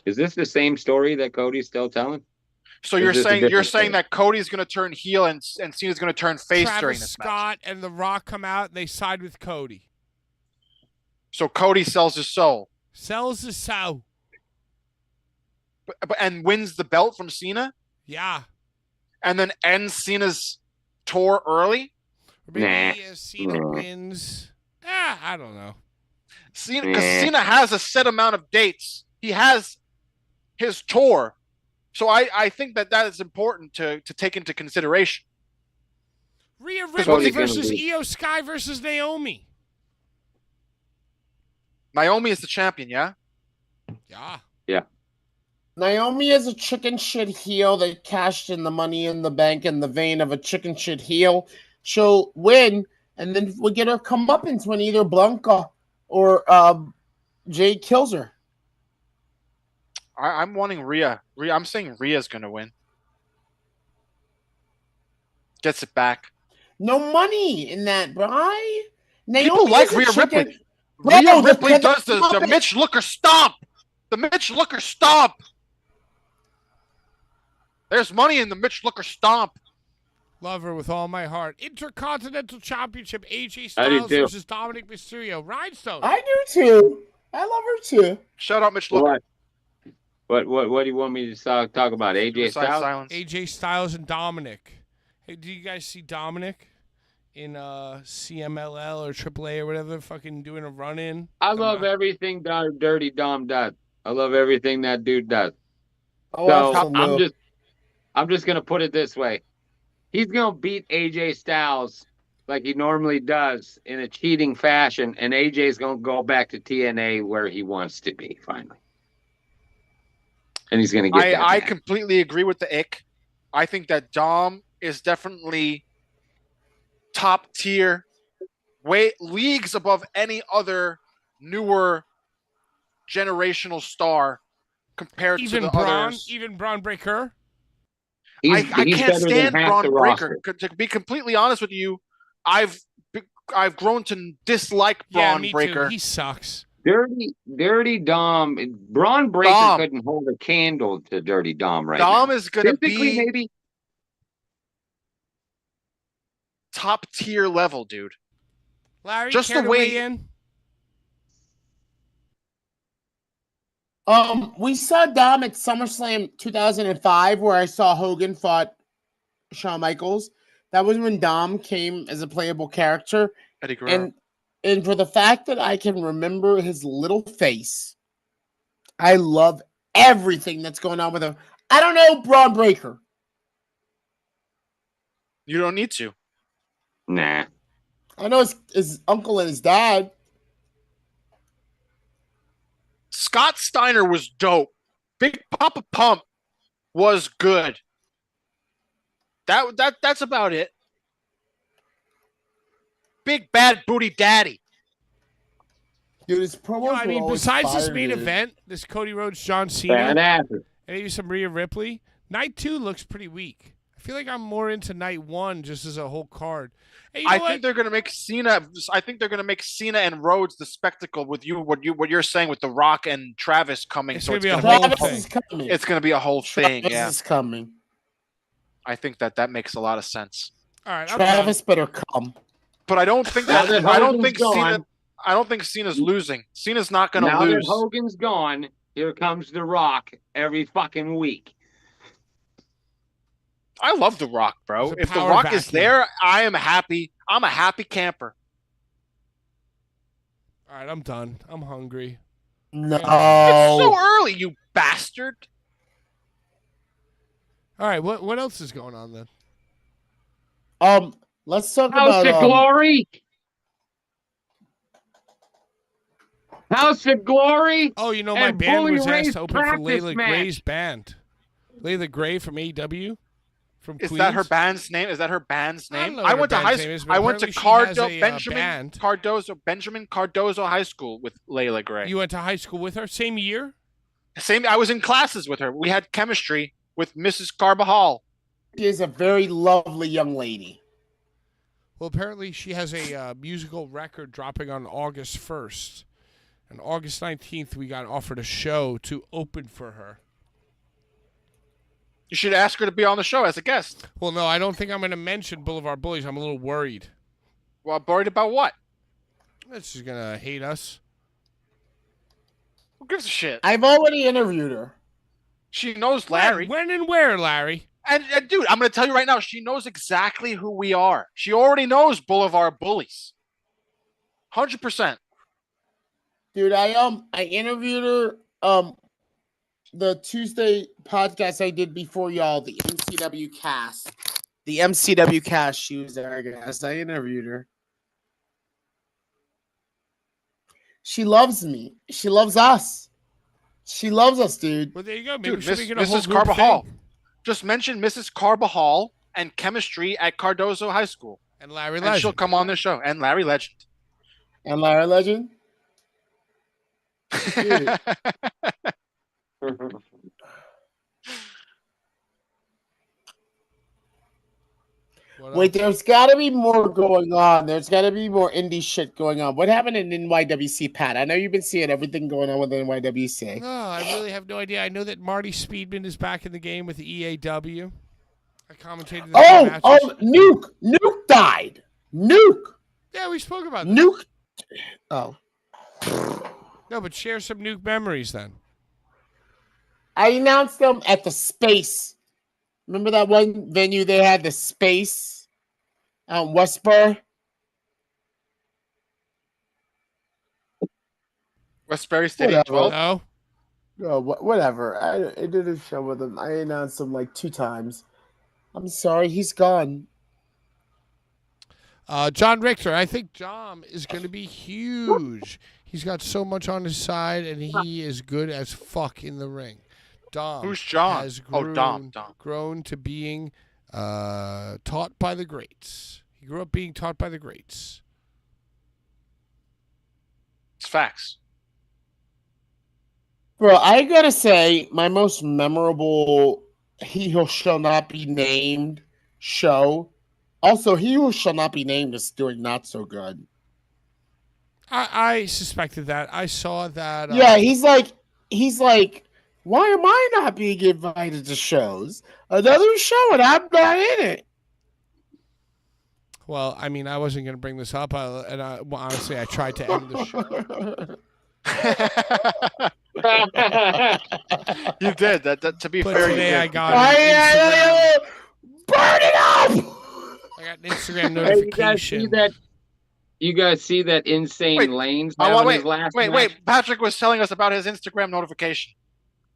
Is this the same story that Cody's still telling? So Is you're this a saying different story? that Cody's going to turn heel and Cena's going to turn face during Travis this match. Scott and The Rock come out and they side with Cody. So Cody sells his soul, Sells the sow. and wins the belt from Cena, Yeah. and then ends Cena's tour early. Or maybe Nah. Cena wins. I don't know. Because Cena has a set amount of dates. He has his tour. So I think that is important to take into consideration. Rhea Because Ripley what's he gonna versus do? Io Sky versus Naomi. Naomi is the champion, yeah? Yeah. Naomi is a chicken shit heel that cashed in the Money in the Bank in the vein of a chicken shit heel. She'll win, and then we'll get her comeuppance when either Blanca or Jay kills her. I'm wanting Rhea. I'm saying Rhea's going to win. Gets it back. No money in that, Bri. Naomi like is a Rhea chicken. Ripley. Bro, Rhea Ripley the does the Mitch Looker stomp. The Mitch Looker stomp. There's money in the Mitch Looker stomp. Love her with all my heart. Intercontinental Championship, AJ I do Styles too. versus Dominic Mysterio. Rhinestone. I do too. I love her too. Shout out Mitch Looker. What do you want me to talk about? AJ Suicide Styles? Silence. AJ Styles and Dominic. Hey, do you guys see Dominic in CMLL or AAA or whatever, fucking doing a run-in? I love everything Dirty Dom does. I love everything that dude does. Oh, So absolutely. I'm just gonna put it this way. He's gonna beat AJ Styles like he normally does in a cheating fashion, and AJ's gonna go back to TNA where he wants to be finally. And he's gonna get that. I back. completely agree with the ick. I think that Dom is definitely top tier, leagues above any other newer generational star compared Even to the Braun, others. even Braun Breaker. I He's can't better stand than half Braun the Breaker. roster. To be completely honest with you, I've grown to dislike Yeah, Braun me Breaker. too. He sucks. Dirty Dom. Braun Breaker Dom. couldn't hold a candle to Dirty Dom right Dom now. is going to Physically, be maybe. top tier level, dude. Larry, Just care the to way- weigh in? We saw Dom at SummerSlam 2005, where I saw Hogan fought Shawn Michaels. That was when Dom came as a playable character, Eddie Guerrero. and for the fact that I can remember his little face, I love everything that's going on with him. I don't know Braun Breaker. You don't need to. Nah. I know his uncle and his dad. Scott Steiner was dope. Big Papa Pump was good. That's about it. Big Bad Booty Daddy. Dude, his promos I were mean, always besides this fire, main dude. event, this Cody Rhodes, John Cena, Badass. and maybe some Rhea Ripley, night 2 looks pretty weak. I feel like I'm more into night 1 just as a whole card. Hey, you know I what? think they're gonna make Cena. I think they're gonna make Cena and Rhodes the spectacle with what you're saying with The Rock and Travis coming. It's So gonna it's be a gonna whole be Travis thing. is coming. it's gonna be a whole thing. Travis Yeah, is coming. I think that makes a lot of sense. All right, I'm Travis better come. But I don't think Now that that I don't Hogan's think gone- Cena. I don't think Cena's losing. Cena's not gonna Now lose. that Hogan's gone, here comes The Rock every fucking week. I love The Rock, bro. It's a If The power Rock is vacuum. there, I am happy. I'm a happy camper. All right, I'm done. I'm hungry. No. It's so early, you bastard. All right, what else is going on then? Let's talk House about of Glory. House of Glory. Oh, you know, my And band Bully was Ray's asked to open for practice Layla match. Gray's band. Layla Gray from AEW, from Is Queens. that her band's name? Is that her band's I don't name? know I what went her to high band's school. name is, but I went to apparently she has a, Benjamin Cardozo High School with Layla Gray. You went to high school with her? Same year? Same. I was in classes with her. We had chemistry with Mrs. Carbajal. She is a very lovely young lady. Well, apparently she has a musical record dropping on August 1st. And August 19th, we got offered a show to open for her. You should ask her to be on the show as a guest. Well, no, I don't think I'm going to mention Blvd Bullies. I'm a little worried. Well, worried about what? She's going to hate us. Who gives a shit? I've already interviewed her. She knows Larry. When and where, Larry? And dude, I'm going to tell you right now, she knows exactly who we are. She already knows Blvd Bullies. 100%. Dude, I interviewed her the Tuesday podcast I did before y'all, the MCW cast. The MCW cast, she was there, I guess. I interviewed her. She loves me. She loves us. She loves us, dude. Well, there you go. Maybe Dude, we should make it a Mrs. whole group Carbajal. thing. Just mention Mrs. Carbajal and chemistry at Cardozo High School. And Larry And she'll Legend. come on the show. And Larry Legend. And Larry Legend? Dude. Wait, there's got to be more going on. There's got to be more indie shit going on. What happened in NYWC, Pat? I know you've been seeing everything going on with NYWC. No, I really have no idea. I know that Marty Speedman is back in the game with the EAW. I commentated the matches. Nuke died. Nuke. Yeah, we spoke about that. Nuke. Oh. No, but share some Nuke memories then. I announced them at the Space. Remember that one venue they had, the Space out in Westboro? Westbury Stadium 12. No. Oh, whatever. I did a show with him. I announced him like 2 times. I'm sorry, he's gone. John Richter. I think John is going to be huge. He's got so much on his side, and he is good as fuck in the ring. Dom. Who's John? Has Dom. grown to being taught by the greats. He grew up being taught by the greats. It's facts. Bro, I gotta say, my most memorable He Who Shall Not Be Named show. Also, He Who Shall Not Be Named is doing not so good. I suspected that. I saw that. Yeah, he's like, why am I not being invited to shows? Another show and I'm not in it. Well, I mean, I wasn't going to bring this up, honestly, I tried to end the show. You did that. To be But fair, today you I did. got an Burn it up! I got an Instagram Hey, you guys see notification. that? You guys see that Insane Wait. Lanes? Oh, having wait, his last wait. match? Patrick was telling us about his Instagram notification.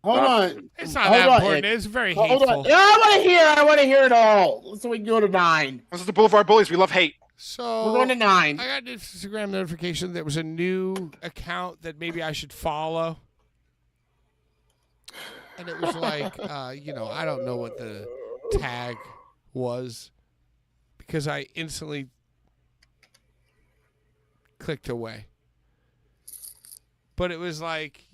Hold on. It's not Hold that on, important. Ed. It's very Hold hateful. on. Yeah, I want to hear it all. So we can go to 9. This is the Boulevard Bullies. We love hate. So We're going to 9. I got an Instagram notification that was a new account that maybe I should follow. And it was like, I don't know what the tag was because I instantly clicked away. But it was like,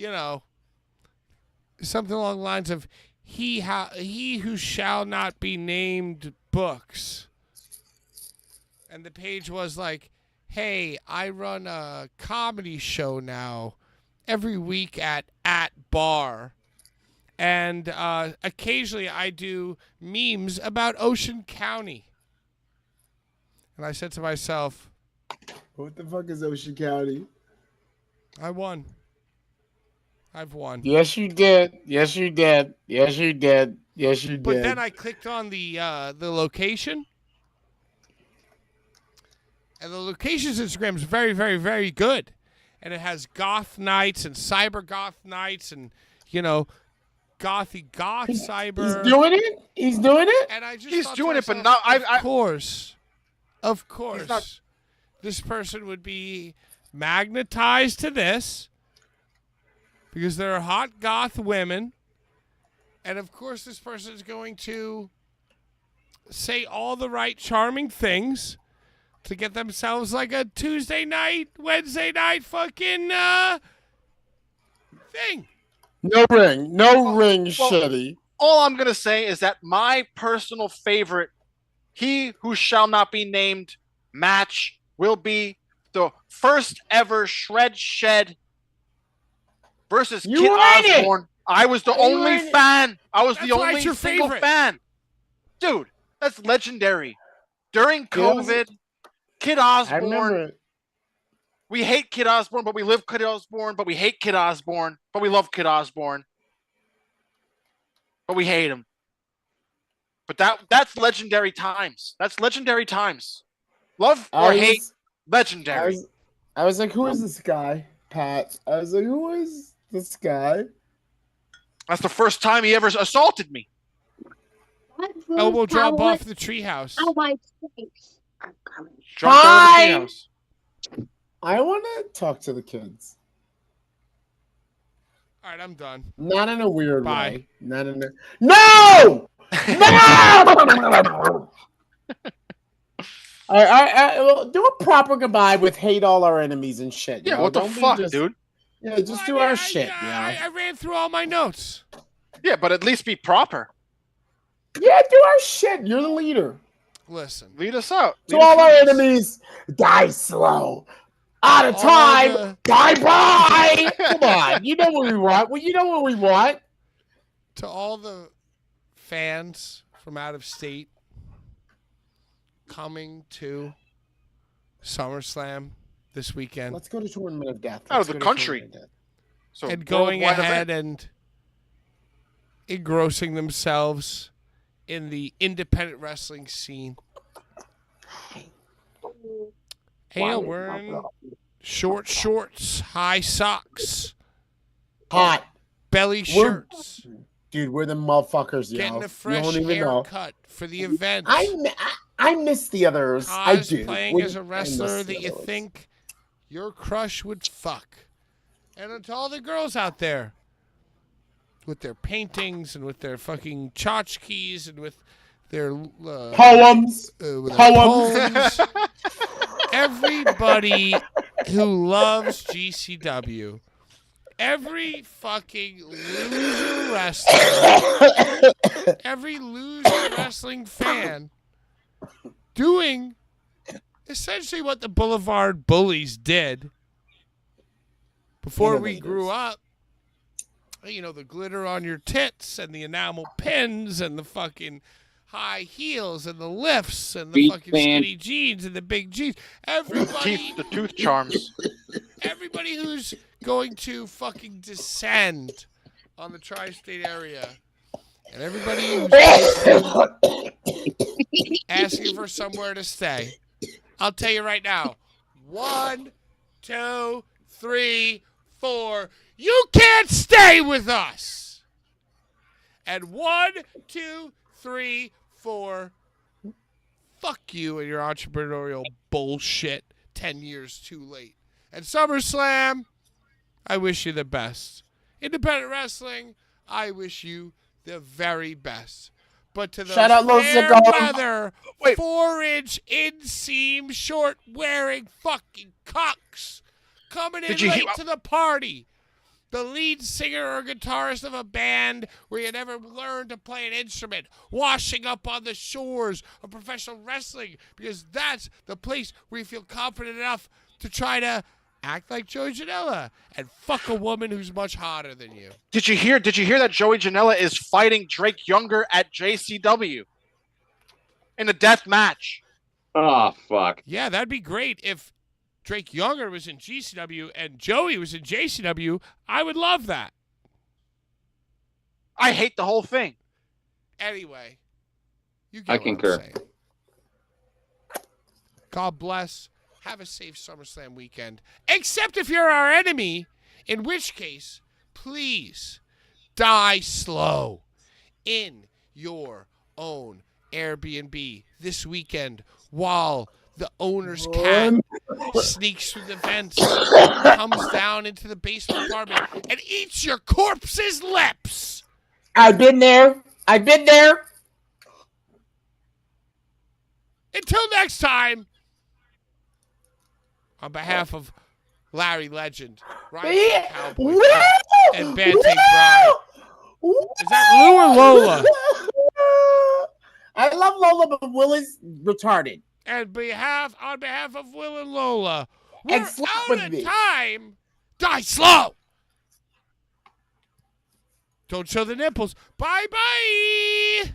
something along the lines of he who shall not be named books. And the page was like, hey, I run a comedy show now every week at Bar. And occasionally I do memes about Ocean County. And I said to myself, What the fuck is Ocean County? I won. I've won. Yes, you did. Yes, you did. Yes, you did. Yes, you did. But then I clicked on the location. And the location's Instagram is very, very, very good. And it has goth nights and cyber goth nights and, gothy goth cyber. He's doing it? He's doing it? And I just He's thought to doing it, but myself, not. Of course, this person would be magnetized to this because they're hot goth women. And of course, this person is going to say all the right charming things to get themselves like a Tuesday night, Wednesday night fucking thing. No ring. Shitty. All I'm gonna say is that my personal favorite, He Who Shall Not Be Named match, will be the first ever Shred Shed versus You Kid were in it! Osborne. I was the only fan. I was That's the why only it's your single favorite. fan. Dude, that's legendary. During Yeah, it was- COVID, Kid I Osborne. remember it. We hate Kid Osborne, but we live Kid Osborne, but we hate Kid Osborne, but we love Kid Osborne. But we hate him. But that's legendary times. That's legendary times. Love or hate, legendary. I was like, who is this guy, Pat? I was like, who is this guy? That's the first time he ever assaulted me. Elbow drop off the treehouse. I like snakes. I'm coming. Jumped over the Hi! treehouse. I want to talk to the kids. All right, I'm done. Not in a weird Bye. way. Not in a... No! No! Well, do a proper goodbye with hate all our enemies and shit. you Yeah, know? what the Don't be fuck, just- dude? Yeah, just do our shit. Yeah. I ran through all my notes. Yeah, but at least be proper. Yeah, do our shit. You're the leader. Listen. Lead us out. To all our enemies, die slow. Out of time, bye-bye. Come on. You know what we want. Well, you know what we want. To all the fans from out of state coming to SummerSlam this weekend. Let's go to Tournament of Death. Out of the country. So and going worldwide ahead event. and engrossing themselves in the independent wrestling scene. Hey, wearing short shorts, high socks, hot belly shirts. Dude, we're the motherfuckers, yo. Getting a fresh haircut for the event. I miss the others. I do. Playing as a wrestler that you think your crush would fuck. And to all the girls out there with their paintings and with their fucking tchotchkes and with their poems. Poems. Everybody who loves GCW, every fucking loser wrestler, every loser wrestling fan doing essentially what the Blvd Bullies did before we grew up. You know, the glitter on your tits and the enamel pins and the fucking high heels and the lifts and the fucking skinny jeans and the big jeans. Everybody, the tooth charms. Everybody who's going to fucking descend on the tri-state area, and everybody who's asking for somewhere to stay. I'll tell you right now. 1, 2, 3, 4. You can't stay with us. And 1, 2, 3, 4. Fuck you and your entrepreneurial bullshit. 10 years too late. And SummerSlam, I wish you the best. Independent wrestling, I wish you the very best. But to those fair weather, 4-inch inseam short wearing fucking cocks coming in late to the party. The lead singer or guitarist of a band where you never learned to play an instrument, washing up on the shores of professional wrestling because that's the place where you feel confident enough to try to act like Joey Janela and fuck a woman who's much hotter than you. Did you hear that Joey Janela is fighting Drake Younger at JCW in a death match? Oh, fuck. Yeah, that'd be great if Drake Younger was in GCW and Joey was in JCW. I would love that. I hate the whole thing. Anyway, you get I what concur. I'm saying. God bless. Have a safe SummerSlam weekend. Except if you're our enemy, in which case, please die slow in your own Airbnb this weekend while the owner's cat sneaks through the vents, comes down into the basement apartment, and eats your corpse's lips. I've been there. Until next time, on behalf of Larry Legend, Ryan Cowboy, and Bad Take Bride. Is that Lou or Lola? I love Lola, but Will is retarded. And on behalf of Will and Lola, we're And sleep out with of me. time. Die slow. Don't show the nipples. Bye-bye.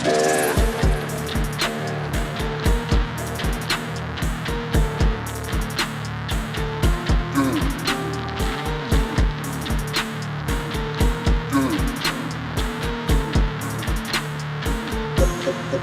Bullies.